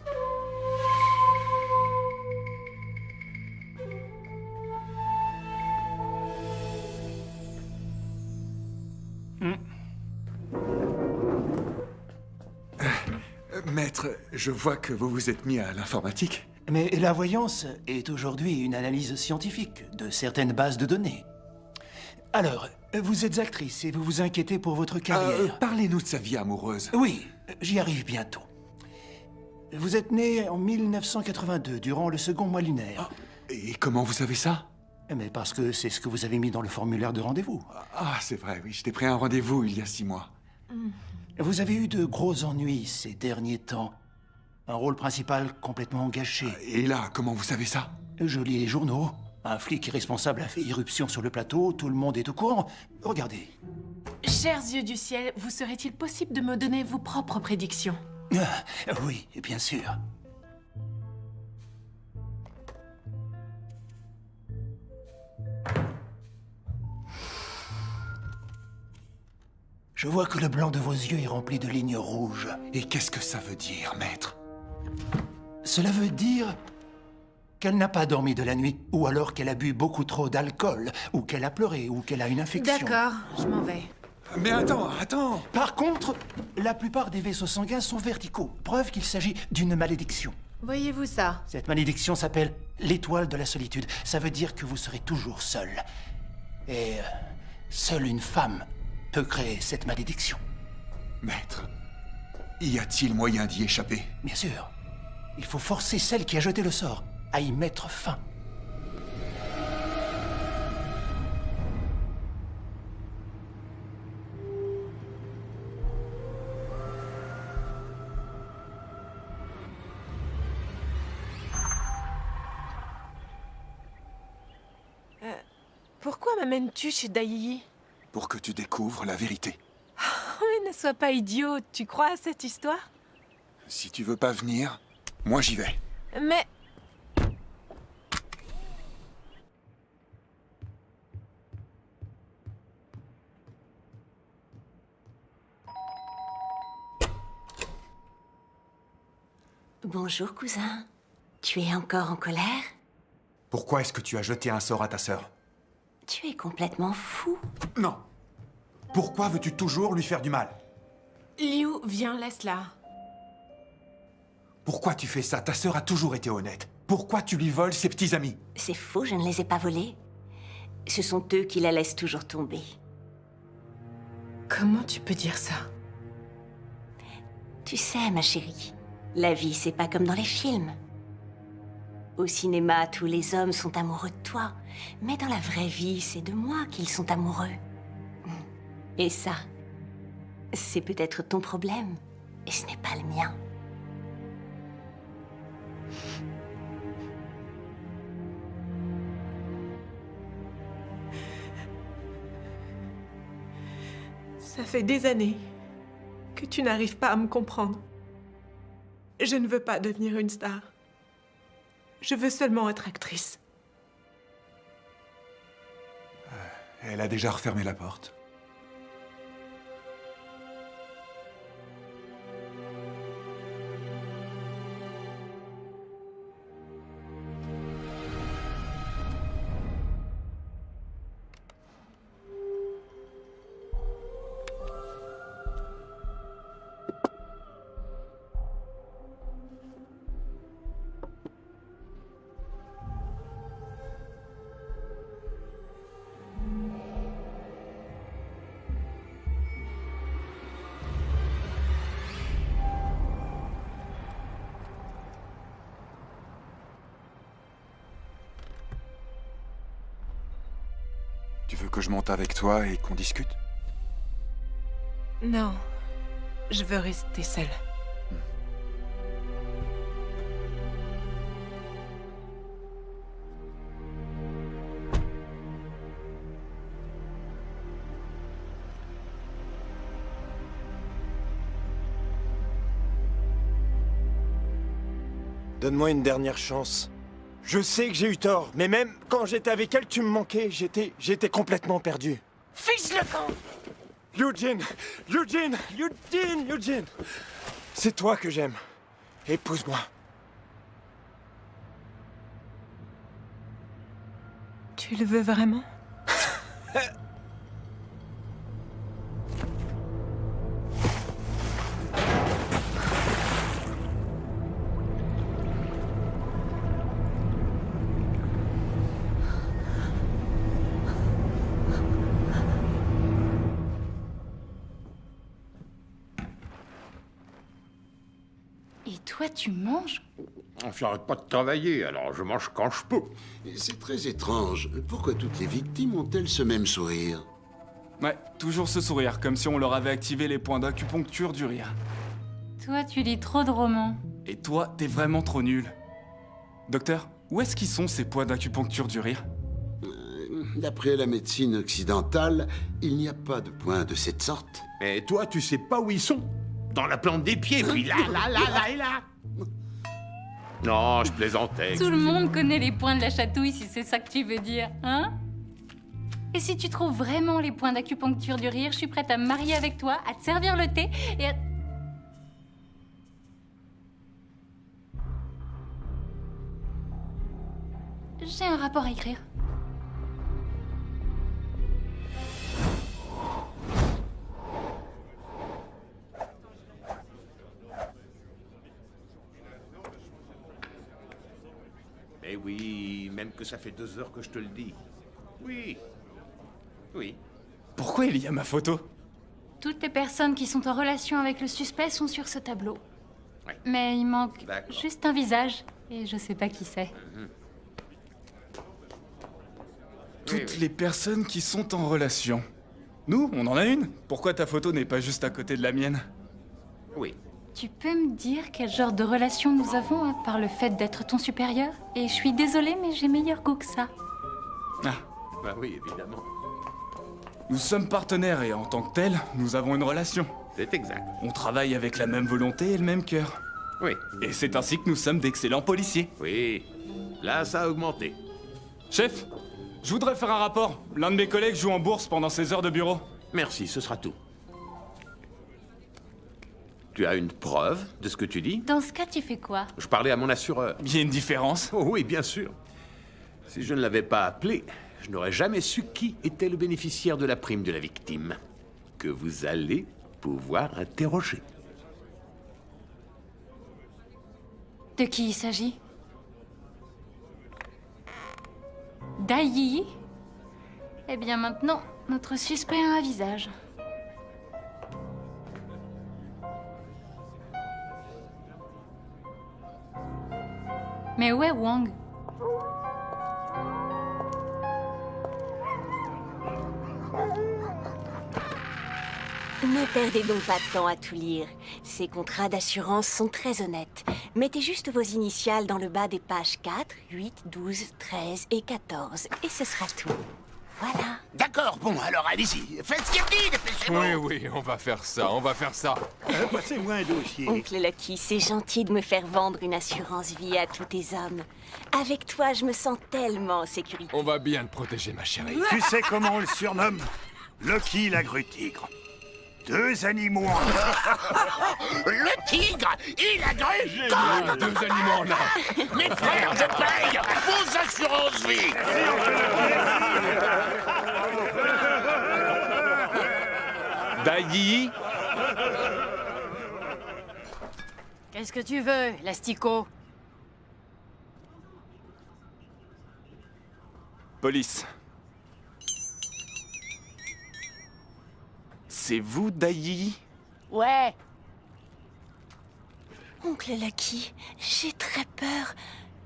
Maître, je vois que vous vous êtes mis à l'informatique. Mais la voyance est aujourd'hui une analyse scientifique de certaines bases de données. Alors, vous êtes actrice et vous vous inquiétez pour votre carrière. Parlez-nous de sa vie amoureuse. Oui, j'y arrive bientôt. Vous êtes né en 1982, durant le second mois lunaire. Et comment vous savez ça? Mais parce que c'est ce que vous avez mis dans le formulaire de rendez-vous. Ah, c'est vrai, oui, je t'ai pris un rendez-vous il y a 6 mois. Vous avez eu de gros ennuis ces derniers temps. Un rôle principal complètement gâché. Et là, comment vous savez ça? Je lis les journaux. Un flic irresponsable a fait irruption sur le plateau, tout le monde est au courant. Regardez. Chers yeux du ciel, vous serait-il possible de me donner vos propres prédictions? Oui, bien sûr. Je vois que le blanc de vos yeux est rempli de lignes rouges. Et qu'est-ce que ça veut dire, maître? Cela veut dire qu'elle n'a pas dormi de la nuit, ou alors qu'elle a bu beaucoup trop d'alcool, ou qu'elle a pleuré, ou qu'elle a une infection. D'accord, je m'en vais. Mais attends. Par contre, la plupart des vaisseaux sanguins sont verticaux, preuve qu'il s'agit d'une malédiction. Voyez-vous ça? Cette malédiction s'appelle l'étoile de la solitude. Ça veut dire que vous serez toujours seul. Et seule une femme peut créer cette malédiction. Maître, y a-t-il moyen d'y échapper? Bien sûr. Il faut forcer celle qui a jeté le sort à y mettre fin. Pourquoi m'amènes-tu chez Daiyi? Pour que tu découvres la vérité. Oh, mais ne sois pas idiot, tu crois à cette histoire? Si tu veux pas venir, moi j'y vais. Mais... Bonjour, cousin. Tu es encore en colère? Pourquoi est-ce que tu as jeté un sort à ta sœur? Tu es complètement fou. Non. Pourquoi veux-tu toujours lui faire du mal? Liu, viens, laisse-la. Pourquoi tu fais ça? Ta sœur a toujours été honnête. Pourquoi tu lui voles ses petits amis? C'est faux, je ne les ai pas volés. Ce sont eux qui la laissent toujours tomber. Comment tu peux dire ça? Tu sais, ma chérie, la vie, c'est pas comme dans les films. Au cinéma, tous les hommes sont amoureux de toi. Mais dans la vraie vie, c'est de moi qu'ils sont amoureux. Et ça, c'est peut-être ton problème. Et ce n'est pas le mien. Ça fait des années que tu n'arrives pas à me comprendre. Je ne veux pas devenir une star. Je veux seulement être actrice. Elle a déjà refermé la porte. Tu veux que je monte avec toi et qu'on discute? Non, je veux rester seule. Donne-moi une dernière chance. Je sais que j'ai eu tort, mais même quand j'étais avec elle, tu me manquais. J'étais complètement perdu. Fiche le camp! Eugene! Eugene! Eugene! Eugene! C'est toi que j'aime. Épouse-moi. Tu le veux vraiment? Et toi, tu manges? J'arrête pas de travailler, alors je mange quand je peux. C'est très étrange. Pourquoi toutes les victimes ont-elles ce même sourire? Ouais, toujours ce sourire, comme si on leur avait activé les points d'acupuncture du rire. Toi, tu lis trop de romans. Et toi, t'es vraiment trop nul. Docteur, où est-ce qu'ils sont ces points d'acupuncture du rire? D'après la médecine occidentale, il n'y a pas de points de cette sorte. Mais toi, tu sais pas où ils sont? Dans la plante des pieds, puis là et là. Non, je plaisantais. Tout le monde connaît les points de la chatouille, si c'est ça que tu veux dire, hein? Et si tu trouves vraiment les points d'acupuncture du rire, je suis prête à me marier avec toi, à te servir le thé et à... J'ai un rapport à écrire. Mais oui, même que ça fait 2 heures que je te le dis. Oui. Oui. Pourquoi il y a ma photo? Toutes les personnes qui sont en relation avec le suspect sont sur ce tableau. Ouais. Mais il manque juste un visage, et je sais pas qui c'est. Toutes les personnes qui sont en relation. Nous, on en a une. Pourquoi ta photo n'est pas juste à côté de la mienne? Oui. Tu peux me dire quel genre de relation nous avons, à part le fait d'être ton supérieur? Et je suis désolée, mais j'ai meilleur goût que ça. Ah. Bah oui, évidemment. Nous sommes partenaires et en tant que tels, nous avons une relation. C'est exact. On travaille avec la même volonté et le même cœur. Oui. Et c'est ainsi que nous sommes d'excellents policiers. Oui. Là, ça a augmenté. Chef, je voudrais faire un rapport. L'un de mes collègues joue en bourse pendant ses heures de bureau. Merci, ce sera tout. Tu as une preuve de ce que tu dis? Dans ce cas, tu fais quoi? Je parlais à mon assureur. Il y a une différence? Oh oui, bien sûr. Si je ne l'avais pas appelé, je n'aurais jamais su qui était le bénéficiaire de la prime de la victime, que vous allez pouvoir interroger. De qui il s'agit? Dai? Eh bien maintenant, notre suspect a un visage. Mais où est Wang? Ne perdez donc pas de temps à tout lire. Ces contrats d'assurance sont très honnêtes. Mettez juste vos initiales dans le bas des pages 4, 8, 12, 13 et 14. Et ce sera tout. Voilà. D'accord, bon, alors allez-y. Faites ce qu'il dit, dépêchez-vous. Oui, oui, on va faire ça, on va faire ça. Passez-moi un dossier. Oncle Lucky, c'est gentil de me faire vendre une assurance vie à tous tes hommes. Avec toi, je me sens tellement en sécurité. On va bien te protéger, ma chérie. Tu sais comment on le surnomme? Lucky la grue tigre. 2 animaux en Le tigre et la grue. Génial, 2 animaux en un. Mes frères, je paye vos assurances vie. Dai. Qu'est-ce que tu veux, l'astico? Police. C'est vous, Dai? Ouais. Oncle Lucky, j'ai très peur.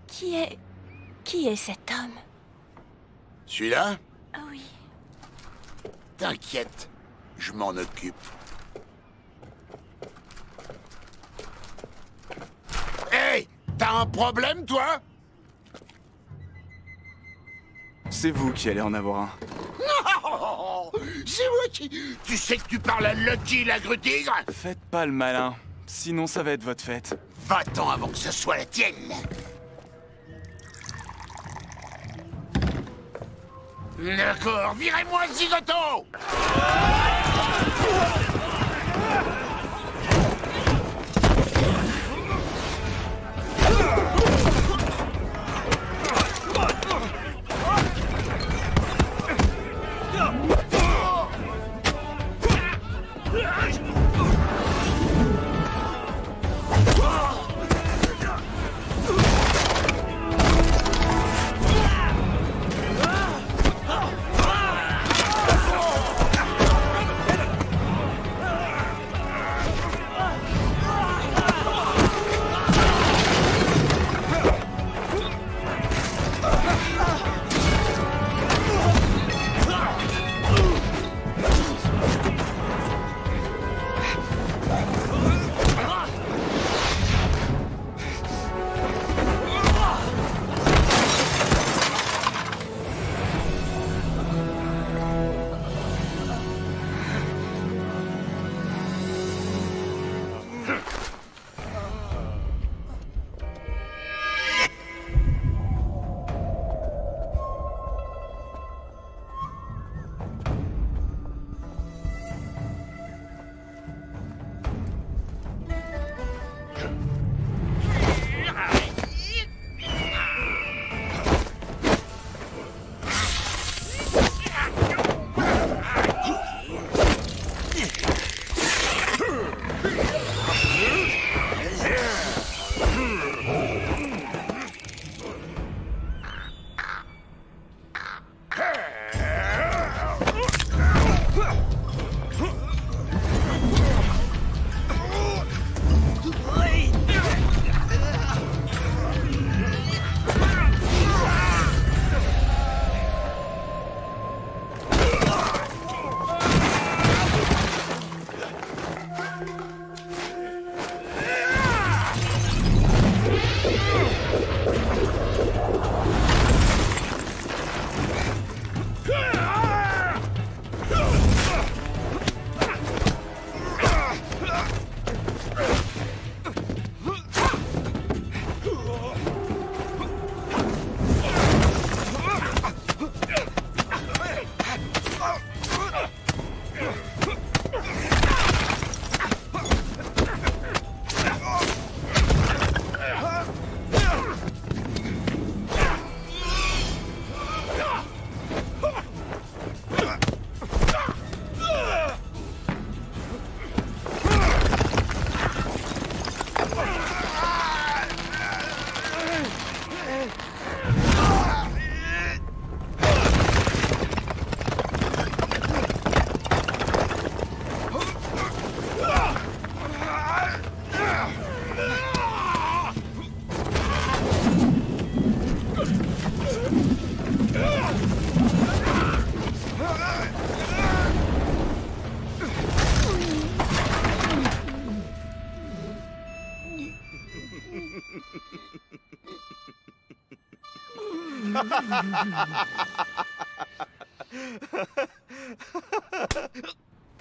Qui est cet homme? Celui-là? Ah oui. T'inquiète, je m'en occupe. Hey, t'as un problème, toi? C'est vous qui allez en avoir un. Non! C'est moi qui... Tu sais que tu parles à Lucky, la grue tigre? Faites pas le malin, sinon ça va être votre fête. Va-t'en avant que ce soit la tienne. D'accord, virez-moi le zigoto!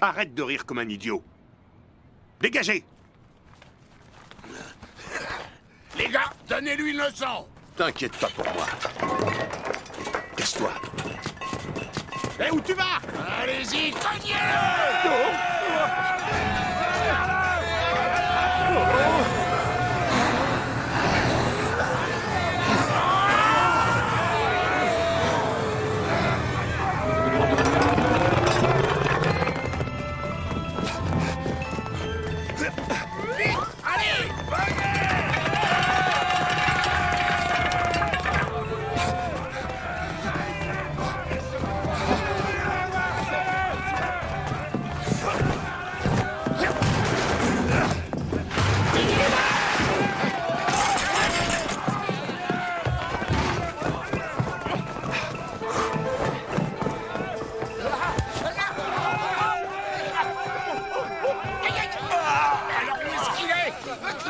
Arrête de rire comme un idiot. Dégagez! Les gars, donnez-lui le sang! T'inquiète pas pour moi. Casse-toi. Eh, où tu vas? Allez-y, cognez!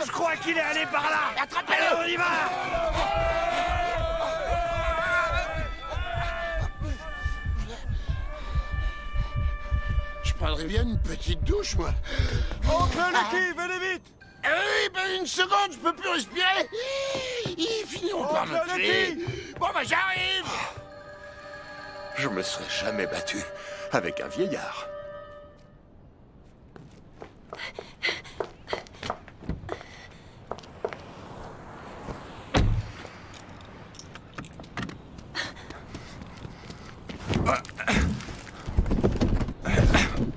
Je crois qu'il est allé par là. Attrapez-le, on y va. Je prendrais bien une petite douche, moi. Oncle Lucky, venez vite. Oui, ben une seconde, je peux plus respirer. Ils finiront par me tuer. Bon, ben j'arrive. Je me serais jamais battu avec un vieillard.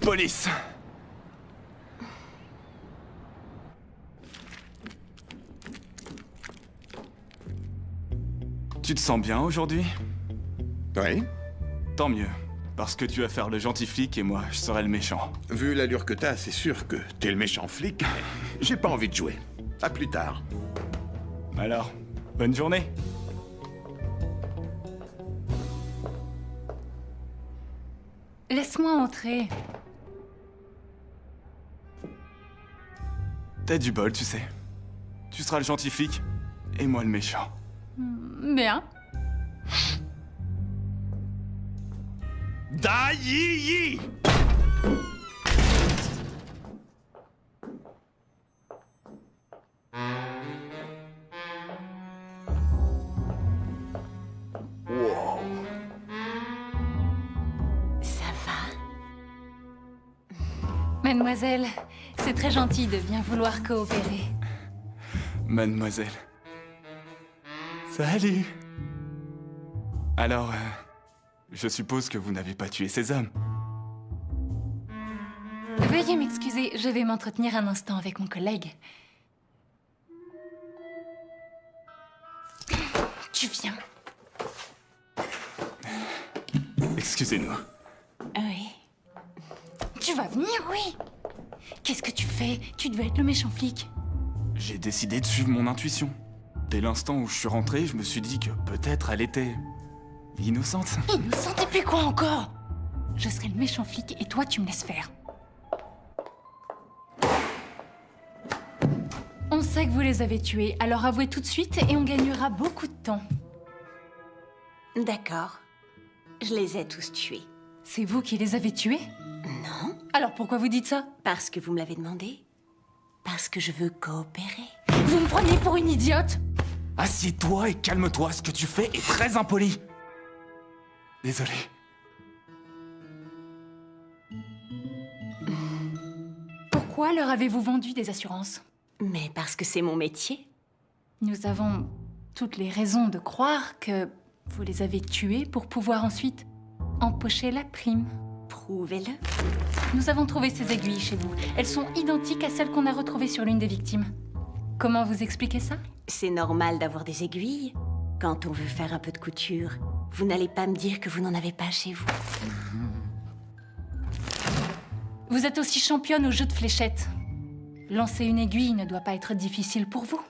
Police. Tu te sens bien aujourd'hui? Oui. Tant mieux, parce que tu vas faire le gentil flic et moi, je serai le méchant. Vu l'allure que t'as, c'est sûr que t'es le méchant flic. J'ai pas envie de jouer. À plus tard. Alors, bonne journée. Laisse-moi entrer. T'as du bol, tu sais. Tu seras le gentil flic et moi le méchant. Bien. Da-yi-yi. Wow. Ça va? Mademoiselle, c'est très gentil de bien vouloir coopérer. Mademoiselle. Salut. Alors, je suppose que vous n'avez pas tué ces hommes. Veuillez m'excuser, je vais m'entretenir un instant avec mon collègue. Tu viens. Excusez-nous. Oui. Tu vas venir, oui. Qu'est-ce que tu fais? Tu dois être le méchant flic. J'ai décidé de suivre mon intuition. Dès l'instant où je suis rentré, je me suis dit que peut-être elle était... innocente. Innocente et puis quoi encore? Je serai le méchant flic et toi tu me laisses faire. On sait que vous les avez tués, alors avouez tout de suite et on gagnera beaucoup de temps. D'accord. Je les ai tous tués. C'est vous qui les avez tués? Non. Alors pourquoi vous dites ça? Parce que vous me l'avez demandé. Parce que je veux coopérer. Vous me prenez pour une idiote? Assieds-toi et calme-toi, ce que tu fais est très impoli. Désolé. Pourquoi leur avez-vous vendu des assurances? Mais parce que c'est mon métier. Nous avons toutes les raisons de croire que vous les avez tués pour pouvoir ensuite empocher la prime. Prouvez-le. Nous avons trouvé ces aiguilles chez vous. Elles sont identiques à celles qu'on a retrouvées sur l'une des victimes. Comment vous expliquez ça? C'est normal d'avoir des aiguilles. Quand on veut faire un peu de couture, vous n'allez pas me dire que vous n'en avez pas chez vous. Vous êtes aussi championne au jeu de fléchettes. Lancer une aiguille ne doit pas être difficile pour vous.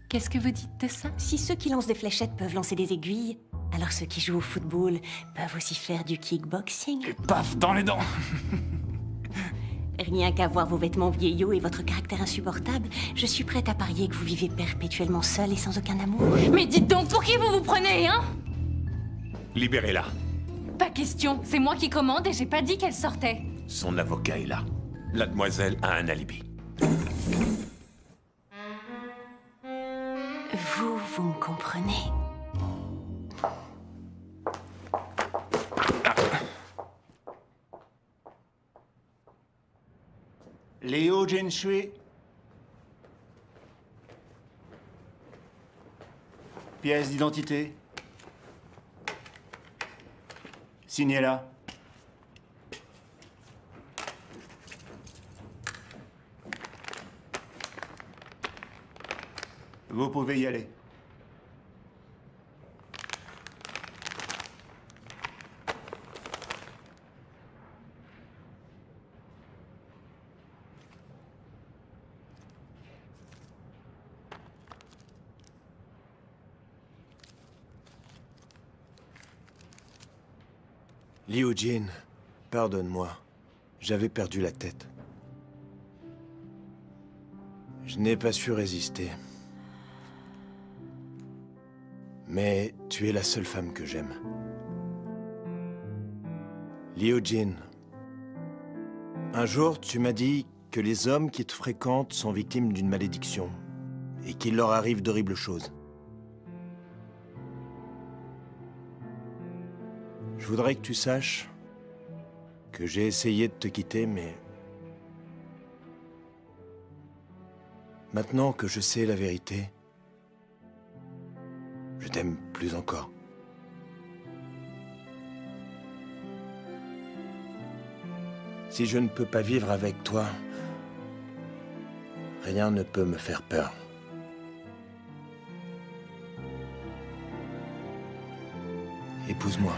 Qu'est-ce que vous dites de ça? Si ceux qui lancent des fléchettes peuvent lancer des aiguilles, alors ceux qui jouent au football peuvent aussi faire du kickboxing. Et paf, dans les dents. Rien qu'à voir vos vêtements vieillots et votre caractère insupportable, je suis prête à parier que vous vivez perpétuellement seul et sans aucun amour. Mais dites donc, pour qui vous vous prenez, hein? Libérez-la. Pas question. C'est moi qui commande et j'ai pas dit qu'elle sortait. Son avocat est là. La demoiselle a un alibi. Vous me comprenez? Léo Jinshui. Pièce d'identité. Signez là. Vous pouvez y aller. Liu Jin, pardonne-moi. J'avais perdu la tête. Je n'ai pas su résister. Mais tu es la seule femme que j'aime. Liu Jin, un jour tu m'as dit que les hommes qui te fréquentent sont victimes d'une malédiction et qu'il leur arrive d'horribles choses. Je voudrais que tu saches que j'ai essayé de te quitter, mais maintenant que je sais la vérité, je t'aime plus encore. Si je ne peux pas vivre avec toi, rien ne peut me faire peur. Épouse-moi.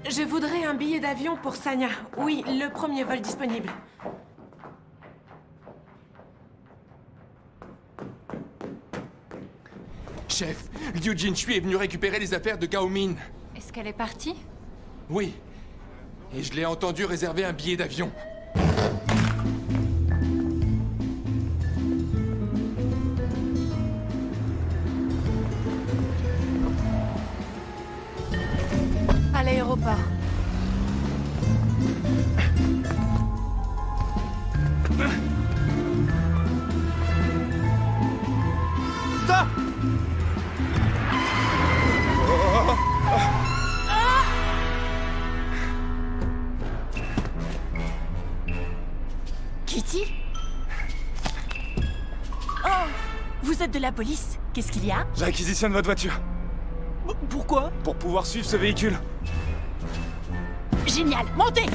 Je voudrais un billet d'avion pour Sanya. Oui, le premier vol disponible. Chef, Liu Jinshui est venu récupérer les affaires de Gao Min. Est-ce qu'elle est partie? Oui. Et je l'ai entendu réserver un billet d'avion. À l'aéroport. Stop! Kitty? Oh! Vous êtes de la police? Qu'est-ce qu'il y a? J'acquisitionne votre voiture. Pourquoi? Pour pouvoir suivre ce véhicule. Génial! Montez!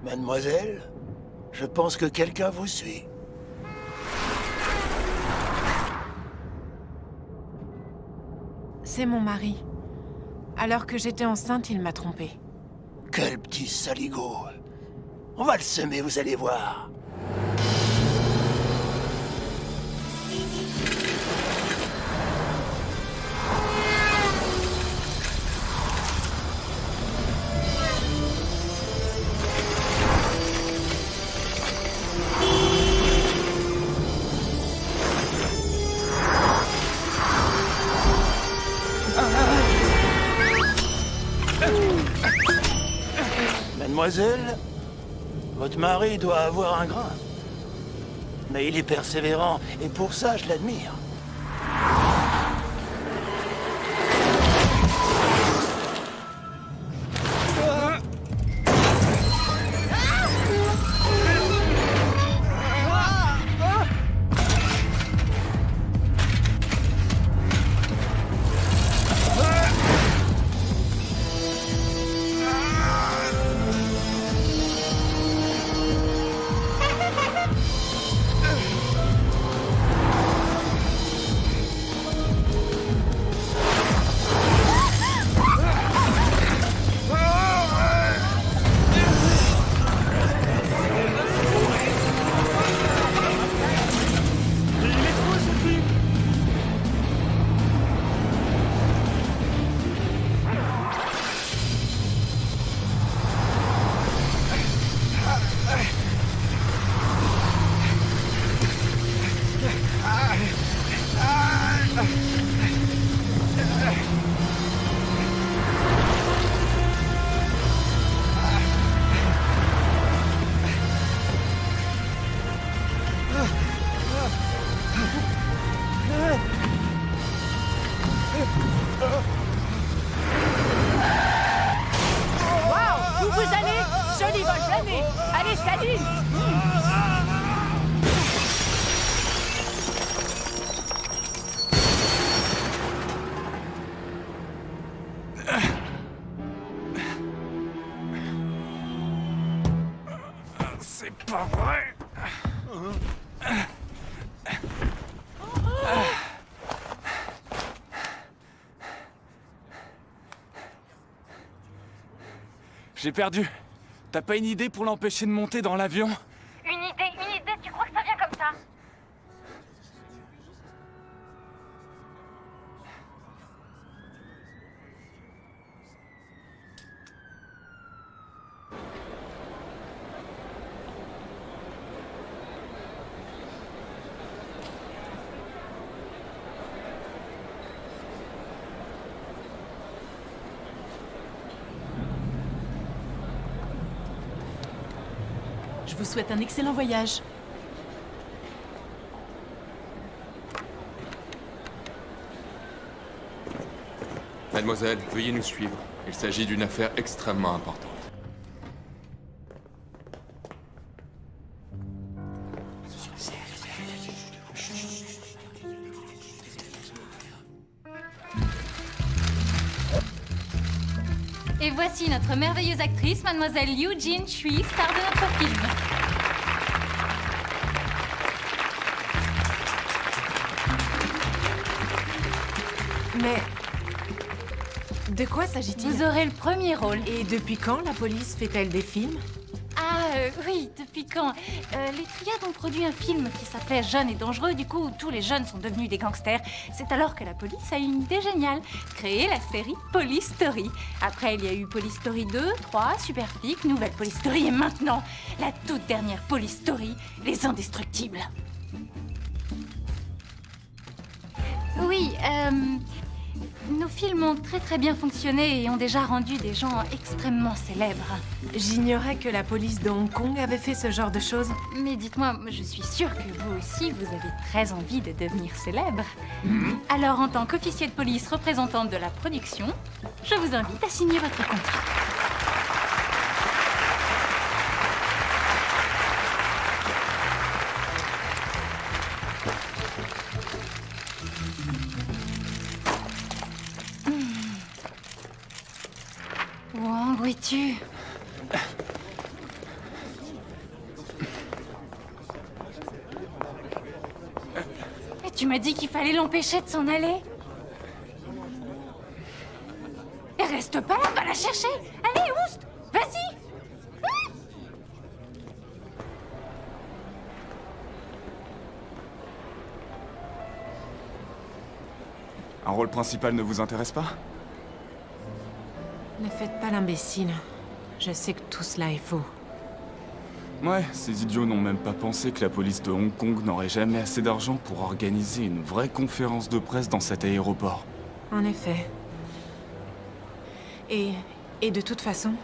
Mademoiselle, je pense que quelqu'un vous suit. C'est mon mari. Alors que j'étais enceinte, il m'a trompée. Quel petit saligo. On va le semer, vous allez voir. Mademoiselle, votre mari doit avoir un grain. Mais il est persévérant, et pour ça, je l'admire. Allez, salut! C'est pas vrai. J'ai perdu. T'as pas une idée pour l'empêcher de monter dans l'avion? Une idée, tu crois que ça vient comme ça? Je vous souhaite un excellent voyage. Mademoiselle, veuillez nous suivre. Il s'agit d'une affaire extrêmement importante. Et voici notre merveilleuse actrice, Mademoiselle Eugene Shui, star de notre film. Mais... de quoi s'agit-il? Vous aurez le premier rôle. Et depuis quand la police fait-elle des films? Oui, depuis quand? Les Triades ont produit un film qui s'appelait Jeunes et dangereux. Du coup, tous les jeunes sont devenus des gangsters. C'est alors que la police a eu une idée géniale. Créer la série Police Story. Après, il y a eu Police Story 2, 3, Super Flic, Nouvelle Police Story et maintenant, la toute dernière Police Story, Les Indestructibles. Oui, nos films ont très bien fonctionné et ont déjà rendu des gens extrêmement célèbres. J'ignorais que la police de Hong Kong avait fait ce genre de choses. Mais dites-moi, je suis sûre que vous aussi, vous avez très envie de devenir célèbre. Alors, en tant qu'officier de police représentante de la production, je vous invite à signer votre contrat. Wang, où es-tu? Et tu m'as dit qu'il fallait l'empêcher de s'en aller? Et reste pas là, va la chercher! Allez, oust! Vas-y! Un rôle principal ne vous intéresse pas? Ne faites pas l'imbécile. Je sais que tout cela est faux. Ouais, ces idiots n'ont même pas pensé que la police de Hong Kong n'aurait jamais assez d'argent pour organiser une vraie conférence de presse dans cet aéroport. En effet. Et de toute façon,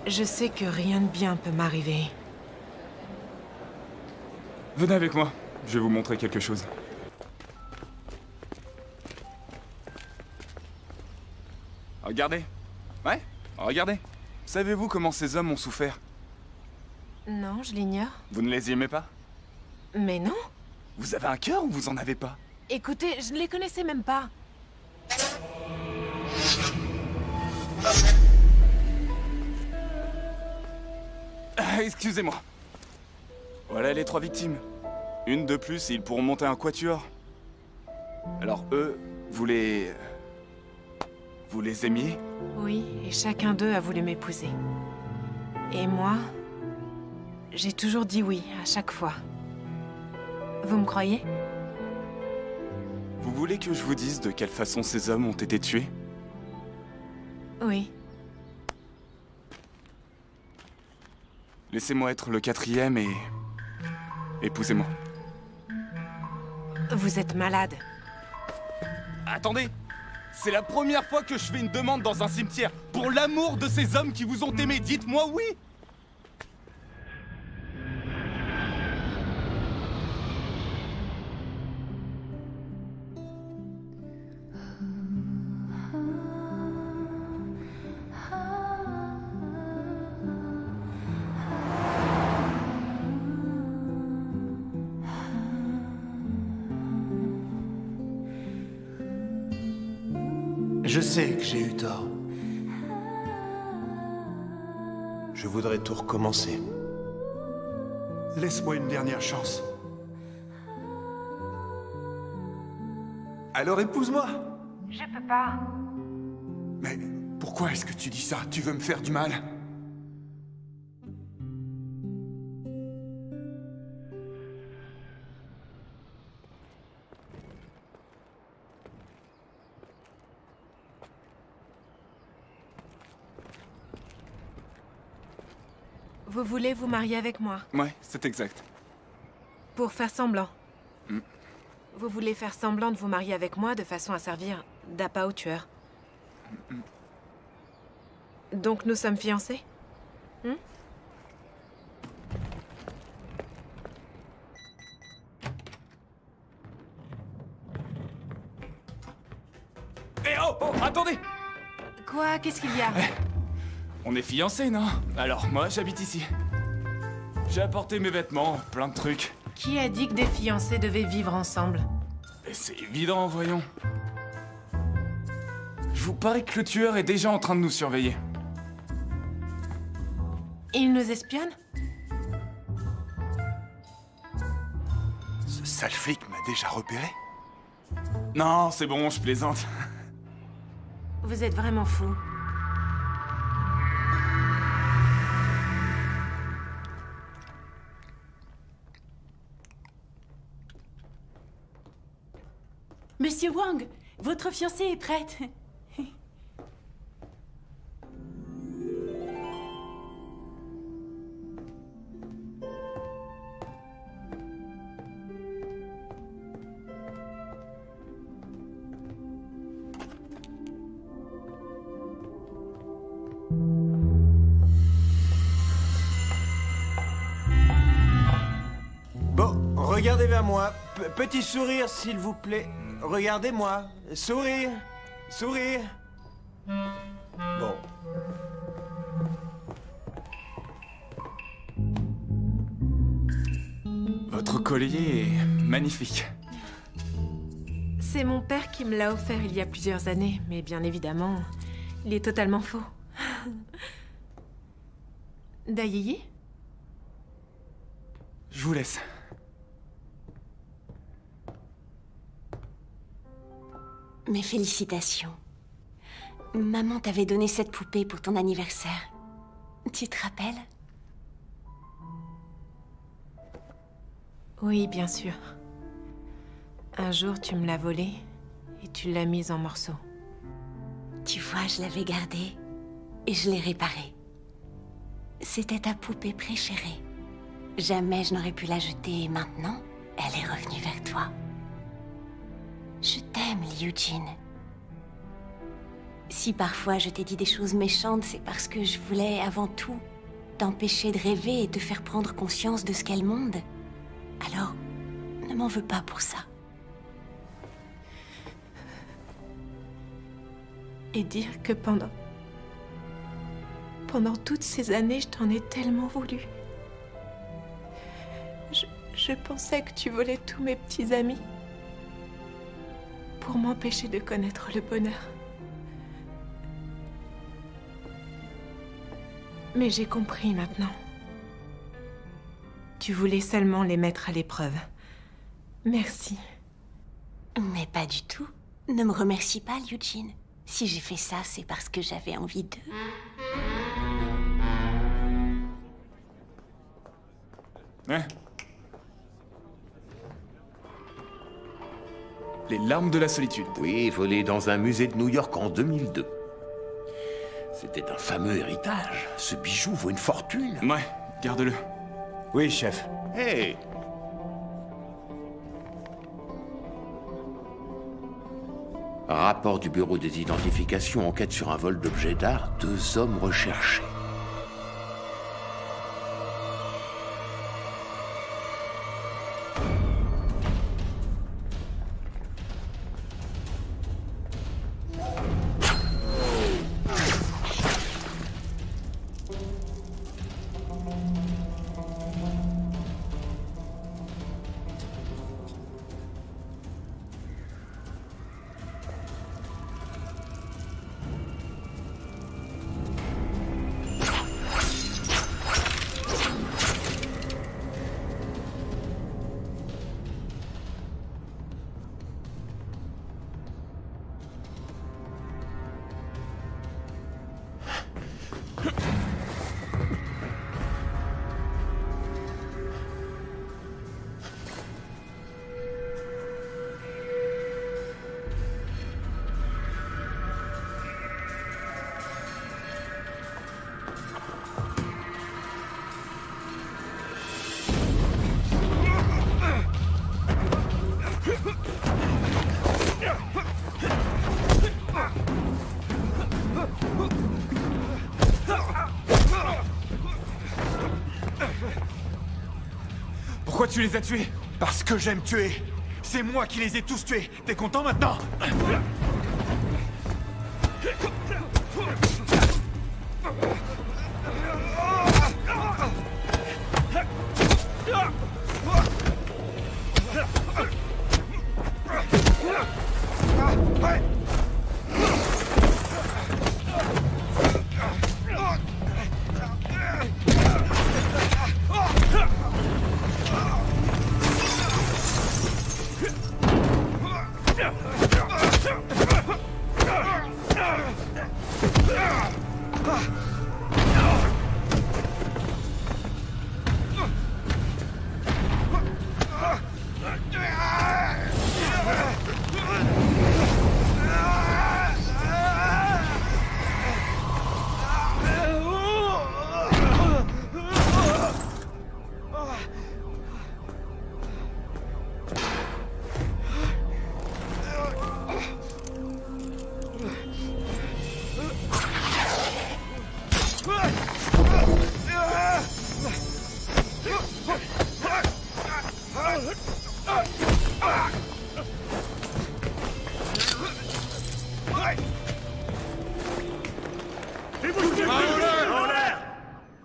je sais que rien de bien peut m'arriver. Venez avec moi, je vais vous montrer quelque chose. Regardez. Ouais, regardez. Savez-vous comment ces hommes ont souffert? Non, je l'ignore. Vous ne les aimez pas? Mais non. Vous avez un cœur ou vous en avez pas? Écoutez, je ne les connaissais même pas. Excusez-moi. Voilà les 3 victimes. Une de plus et ils pourront monter un quatuor. Alors eux, vous les aimiez? Oui, et chacun d'eux a voulu m'épouser. Et moi, j'ai toujours dit oui, à chaque fois. Vous me croyez? Vous voulez que je vous dise de quelle façon ces hommes ont été tués? Oui. Laissez-moi être le 4e et... épousez-moi. Vous êtes malade. Attendez! C'est la première fois que je fais une demande dans un cimetière. Pour l'amour de ces hommes qui vous ont aimé, dites-moi oui! Je sais que j'ai eu tort. Je voudrais tout recommencer. Laisse-moi une dernière chance. Alors épouse-moi. Je peux pas. Mais pourquoi est-ce que tu dis ça? Tu veux me faire du mal? Vous voulez vous marier avec moi? Ouais, c'est exact. Pour faire semblant. Mm. Vous voulez faire semblant de vous marier avec moi de façon à servir d'appât au tueur. Donc nous sommes fiancés? Eh oh, oh, attendez! Quoi? Qu'est-ce qu'il y a? On est fiancés, non? Alors, moi, j'habite ici. J'ai apporté mes vêtements, plein de trucs. Qui a dit que des fiancés devaient vivre ensemble? Et c'est évident, voyons. Je vous parie que le tueur est déjà en train de nous surveiller. Il nous espionne? Ce sale flic m'a déjà repéré. Non, c'est bon, je plaisante. Vous êtes vraiment fou. Monsieur Wang, votre fiancée est prête. Bon, regardez vers moi. Petit sourire, s'il vous plaît. Regardez-moi. Sourire. Sourire. Bon. Votre collier est magnifique. C'est mon père qui me l'a offert il y a plusieurs années, mais bien évidemment, il est totalement faux. Dayiyi? Je vous laisse. Mes félicitations. Maman t'avait donné cette poupée pour ton anniversaire. Tu te rappelles? Oui, bien sûr. Un jour, tu me l'as volée et tu l'as mise en morceaux. Tu vois, je l'avais gardée et je l'ai réparée. C'était ta poupée préférée. Jamais je n'aurais pu la jeter et maintenant, elle est revenue vers toi. Je t'aime, Liu Jin. Si parfois je t'ai dit des choses méchantes, c'est parce que je voulais, avant tout, t'empêcher de rêver et te faire prendre conscience de ce qu'est le monde. Alors, ne m'en veux pas pour ça. Et dire que pendant toutes ces années, je t'en ai tellement voulu. Je pensais que tu volais tous mes petits amis pour m'empêcher de connaître le bonheur. Mais j'ai compris maintenant. Tu voulais seulement les mettre à l'épreuve. Merci. Mais pas du tout. Ne me remercie pas, Liu Jin. Si j'ai fait ça, c'est parce que j'avais envie d'eux. Ouais. Les larmes de la solitude. Oui, volé dans un musée de New York en 2002. C'était un fameux héritage. Ce bijou vaut une fortune. Ouais, garde-le. Oui, chef. Hé! Rapport du bureau des identifications, enquête sur un vol d'objets d'art, 2 hommes recherchés. Pourquoi tu les as tués? Parce que j'aime tuer. C'est moi qui les ai tous tués. T'es content maintenant?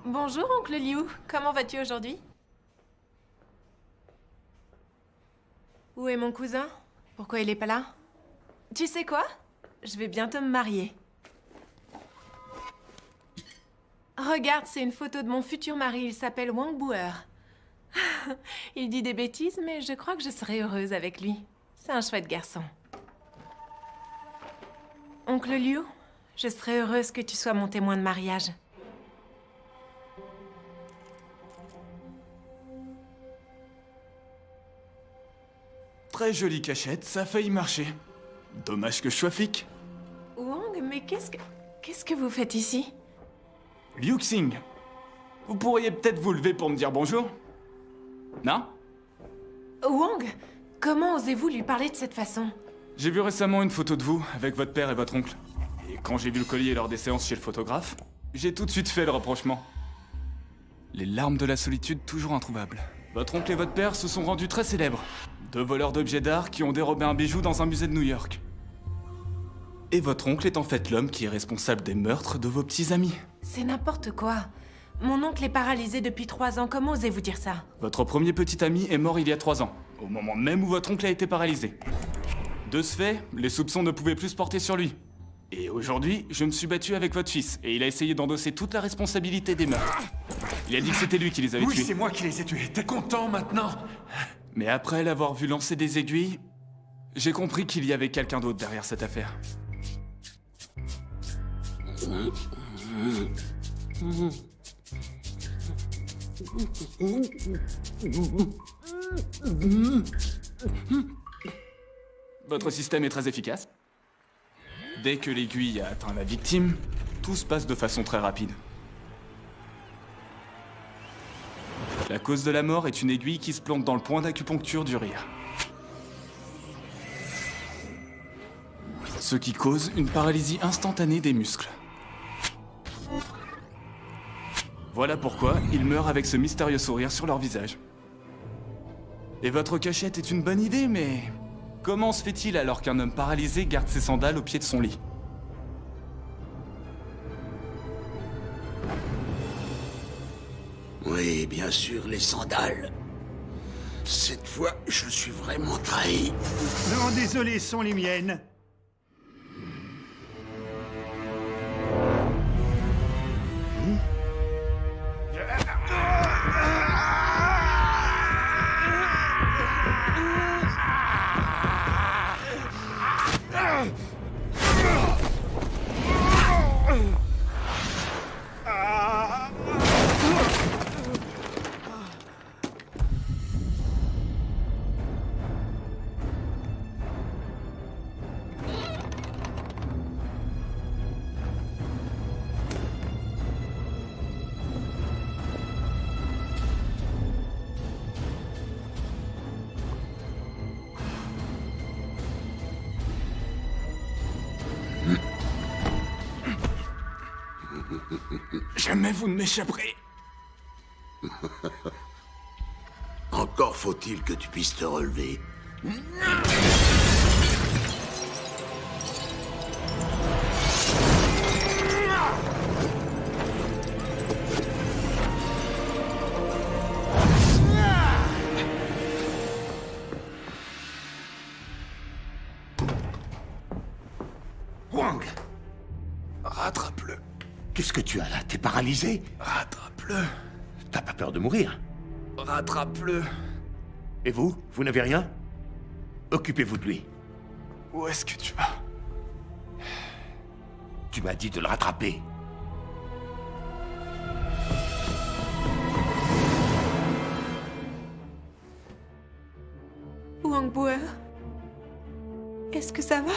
Bonjour, oncle Liu. Comment vas-tu aujourd'hui? Où est mon cousin? Pourquoi il est pas là? Tu sais quoi? Je vais bientôt me marier. Regarde, c'est une photo de mon futur mari. Il s'appelle Wang Buer. Il dit des bêtises, mais je crois que je serai heureuse avec lui. C'est un chouette garçon. Oncle Liu, je serais heureuse que tu sois mon témoin de mariage. Très jolie cachette, ça a failli marcher. Dommage que je sois flic. Wang, mais qu'est-ce que vous faites ici? Liu Xing, vous pourriez peut-être vous lever pour me dire bonjour? Non? Wang, comment osez-vous lui parler de cette façon? J'ai vu récemment une photo de vous avec votre père et votre oncle. Et quand j'ai vu le collier lors des séances chez le photographe, j'ai tout de suite fait le rapprochement. Les larmes de la solitude toujours introuvables. Votre oncle et votre père se sont rendus très célèbres. 2 voleurs d'objets d'art qui ont dérobé un bijou dans un musée de New York. Et votre oncle est en fait l'homme qui est responsable des meurtres de vos petits amis. C'est n'importe quoi. Mon oncle est paralysé depuis 3 ans. Comment osez-vous dire ça? Votre premier petit ami est mort il y a 3 ans, au moment même où votre oncle a été paralysé. De ce fait, les soupçons ne pouvaient plus se porter sur lui. Et aujourd'hui, je me suis battu avec votre fils, et il a essayé d'endosser toute la responsabilité des meurtres. Il a dit que c'était lui qui les avait tués. Oui, c'est moi qui les ai tués. T'es content maintenant? Mais après l'avoir vu lancer des aiguilles, j'ai compris qu'il y avait quelqu'un d'autre derrière cette affaire. Votre système est très efficace. Dès que l'aiguille a atteint la victime, tout se passe de façon très rapide. La cause de la mort est une aiguille qui se plante dans le point d'acupuncture du rire. Ce qui cause une paralysie instantanée des muscles. Voilà pourquoi ils meurent avec ce mystérieux sourire sur leur visage. Et votre cachette est une bonne idée, mais... comment se fait-il alors qu'un homme paralysé garde ses sandales au pied de son lit? Oui, bien sûr, les sandales. Cette fois, je suis vraiment trahi. Non, désolé, ce sont les miennes. Jamais vous ne m'échapperez. En Encore faut-il que tu puisses te relever. Wang! Rattrape-le. Qu'est-ce que tu as là? T'es paralysé? Rattrape-le. T'as pas peur de mourir? Rattrape-le. Et vous? Vous n'avez rien? Occupez-vous de lui. Où est-ce que tu vas? Tu m'as dit de le rattraper. Wang Buer, est-ce que ça va?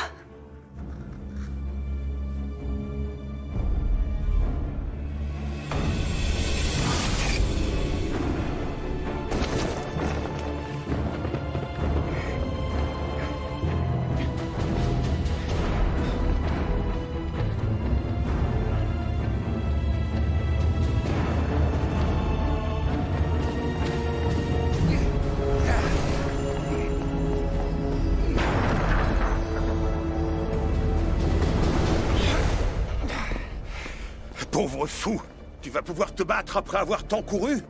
Pauvre fou! Tu vas pouvoir te battre après avoir tant couru?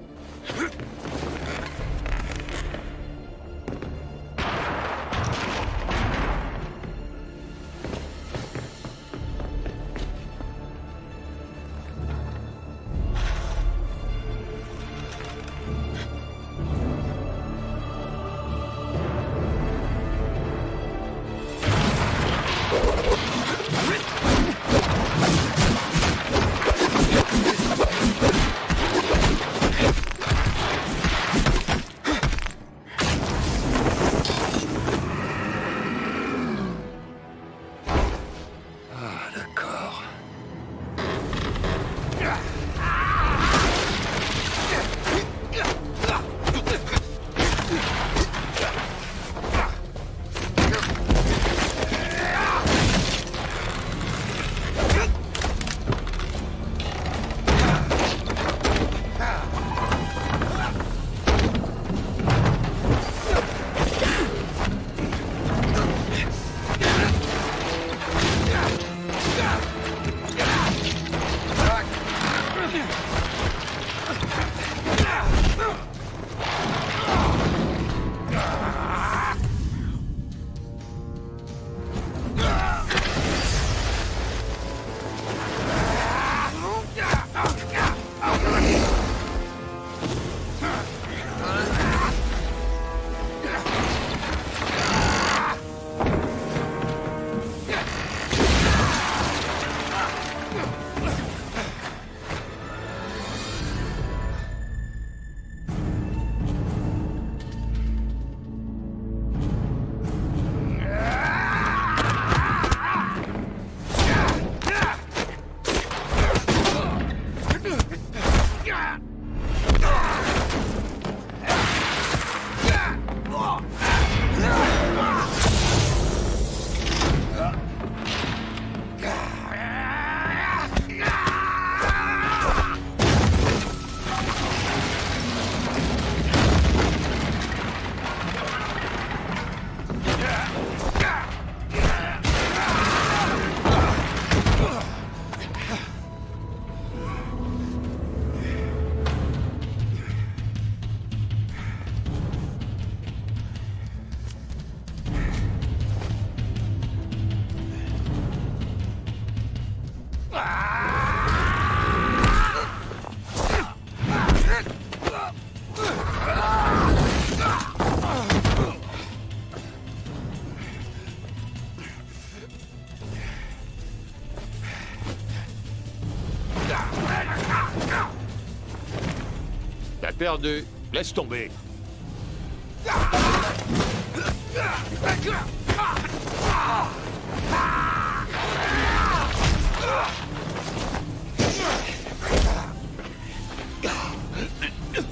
T'as perdu. Laisse tomber.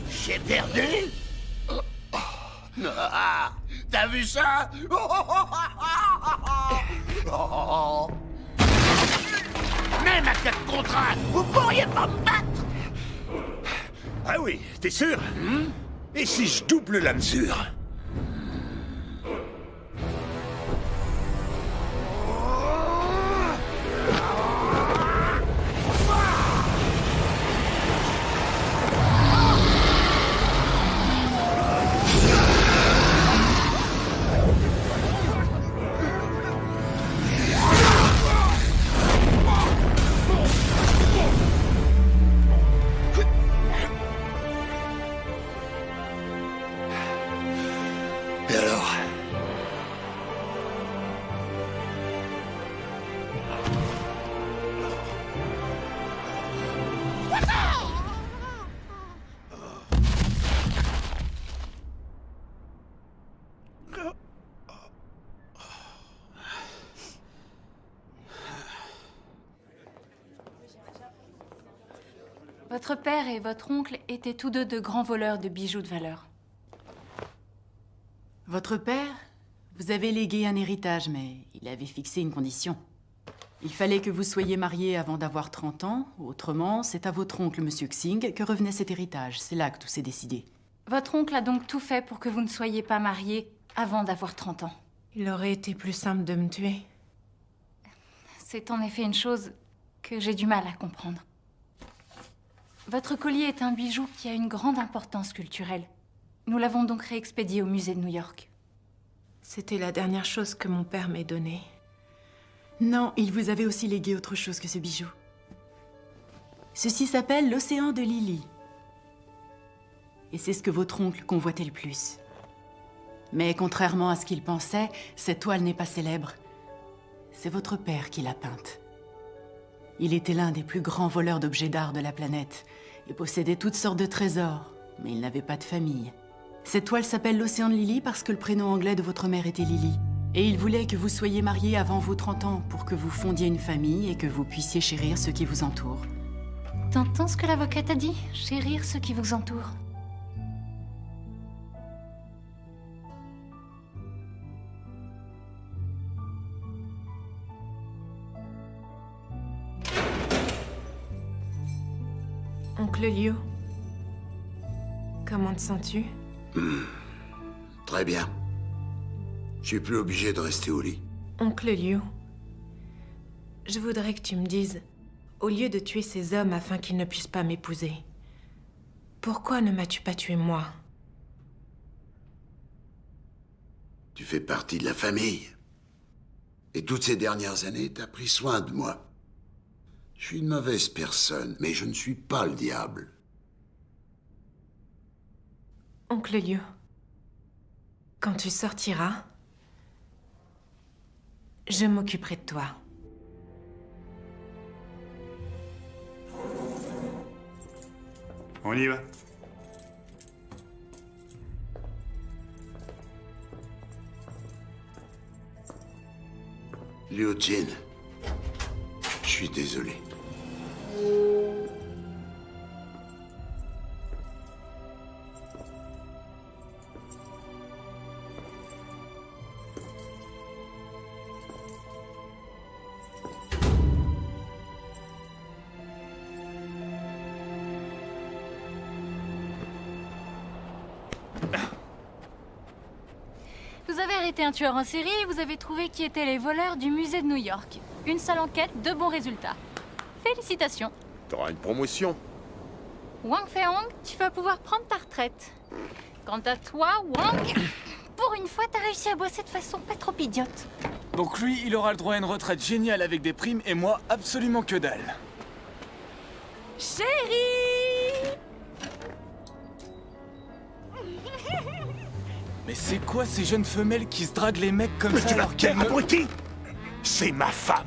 J'ai perdu? Ah, t'as vu ça? Même à 4 contre 1, vous pourriez pas me battre? Ah oui, t'es sûr? Et si je double la mesure? Et alors? Votre père et votre oncle étaient tous deux de grands voleurs de bijoux de valeur. Votre père vous avez légué un héritage, mais il avait fixé une condition. Il fallait que vous soyez mariés avant d'avoir 30 ans, autrement, c'est à votre oncle, Monsieur Xing, que revenait cet héritage. C'est là que tout s'est décidé. Votre oncle a donc tout fait pour que vous ne soyez pas mariés avant d'avoir 30 ans. Il aurait été plus simple de me tuer. C'est en effet une chose que j'ai du mal à comprendre. Votre collier est un bijou qui a une grande importance culturelle. Nous l'avons donc réexpédié au musée de New York. C'était la dernière chose que mon père m'ait donnée. Non, il vous avait aussi légué autre chose que ce bijou. Ceci s'appelle l'océan de Lily. Et c'est ce que votre oncle convoitait le plus. Mais contrairement à ce qu'il pensait, cette toile n'est pas célèbre. C'est votre père qui l'a peinte. Il était l'un des plus grands voleurs d'objets d'art de la planète et possédait toutes sortes de trésors, mais il n'avait pas de famille. Cette toile s'appelle l'océan de Lily parce que le prénom anglais de votre mère était Lily. Et il voulait que vous soyez mariés avant vos 30 ans pour que vous fondiez une famille et que vous puissiez chérir ceux qui vous entourent. T'entends ce que l'avocate a dit? Chérir ceux qui vous entourent. Oncle Liu, comment te sens-tu? Très bien. Je suis plus obligé de rester au lit. Oncle Liu, je voudrais que tu me dises, au lieu de tuer ces hommes afin qu'ils ne puissent pas m'épouser, pourquoi ne m'as-tu pas tué moi? Tu fais partie de la famille. Et toutes ces dernières années, t'as pris soin de moi. Je suis une mauvaise personne, mais je ne suis pas le diable. Oncle Liu, quand tu sortiras, je m'occuperai de toi. On y va. Liu Jin, je suis désolé. Vous avez arrêté un tueur en série et vous avez trouvé qui étaient les voleurs du musée de New York. Une seule enquête, de bons résultats. Félicitations. T'auras une promotion. Wang Fei-hong, tu vas pouvoir prendre ta retraite. Quant à toi, Wang, pour une fois, t'as réussi à bosser de façon pas trop idiote. Donc lui, il aura le droit à une retraite géniale avec des primes et moi, absolument que dalle. Chérie! Mais c'est quoi ces jeunes femelles qui se draguent les mecs comme ça alors qu'elles me... Abruti! C'est ma femme!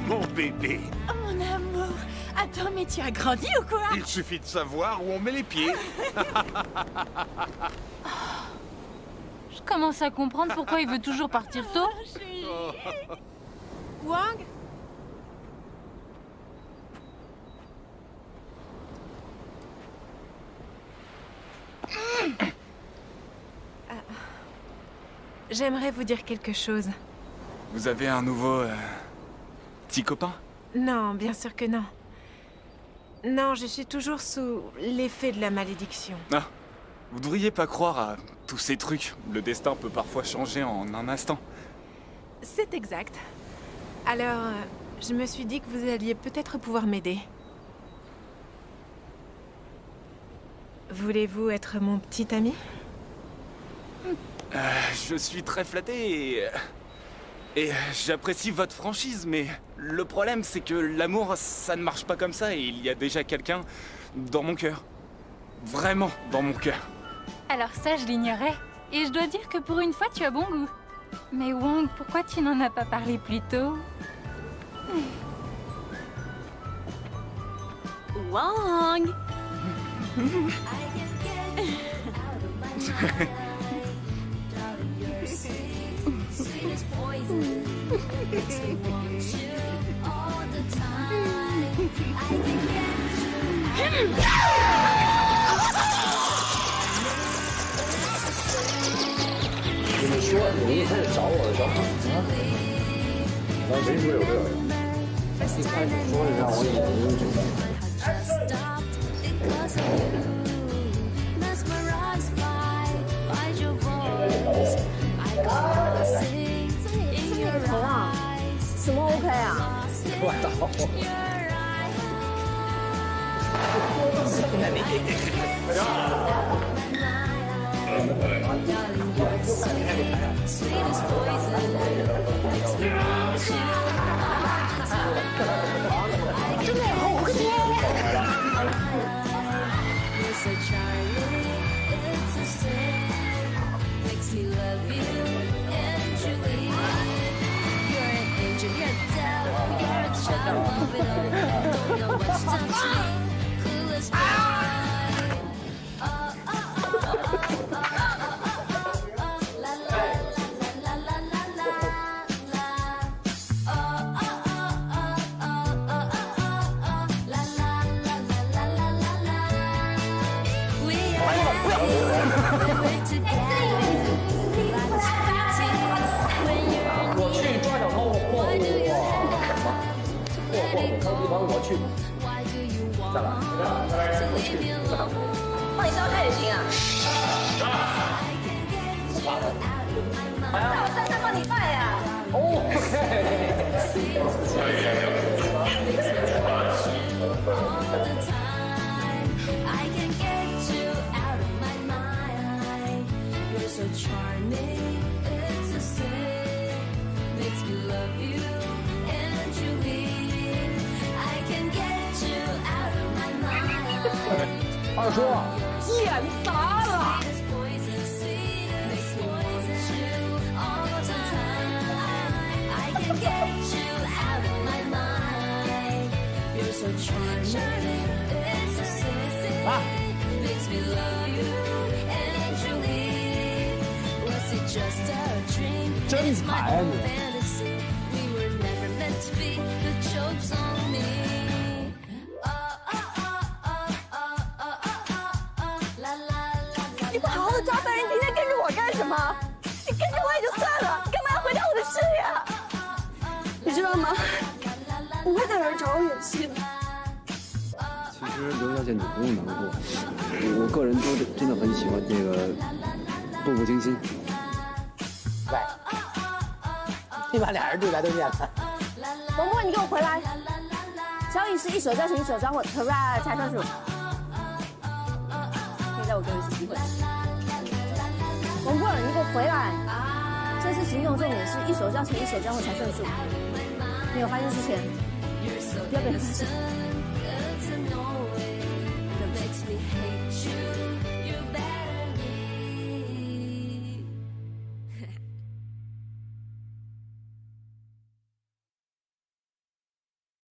Mon bébé! Oh, mon amour! Attends, mais tu as grandi ou quoi? Il suffit de savoir où on met les pieds. Je commence à comprendre pourquoi il veut toujours partir tôt. Wang? j'aimerais vous dire quelque chose. Vous avez un nouveau... petit copain? Non, bien sûr que non. Non, je suis toujours sous l'effet de la malédiction. Ah, vous devriez pas croire à tous ces trucs. Le destin peut parfois changer en un instant. C'est exact. Alors, je me suis dit que vous alliez peut-être pouvoir m'aider. Voulez-vous être mon petit ami? Je suis très flatté et j'apprécie votre franchise, mais le problème c'est que l'amour, ça ne marche pas comme ça et il y a déjà quelqu'un dans mon cœur. Vraiment dans mon cœur. Alors ça, je l'ignorais. Et je dois dire que pour une fois, tu as bon goût. Mais Wong, pourquoi tu n'en as pas parlé plus tôt? Wong!你们说你一开始找我的时候，完谁说有这个？一开始说的让我以为什么 OK 啊？我操！真的好喝！我去抓小偷，我去，再来，我去，帮你烧开也行啊。在我山上帮你拜啊。二叔，眼砸了。真惨啊你！你不好好抓犯人，天天跟着我干什么？你跟着我也就算了，干嘛要毁掉我的事业？你知道吗？不会再有人找我演戏了。其实刘小姐你不用难过，我个人真的很喜欢这个《步步惊心》。喂，你把俩人对白都念了。冯波，你给我回来！交易是一手交钱一手交货，可不可以才算数？可以再我给我一次机会。冯波，你给我回来！这次行动重点是一手交钱一手交货才算数。没有发现之前，不要被他发现。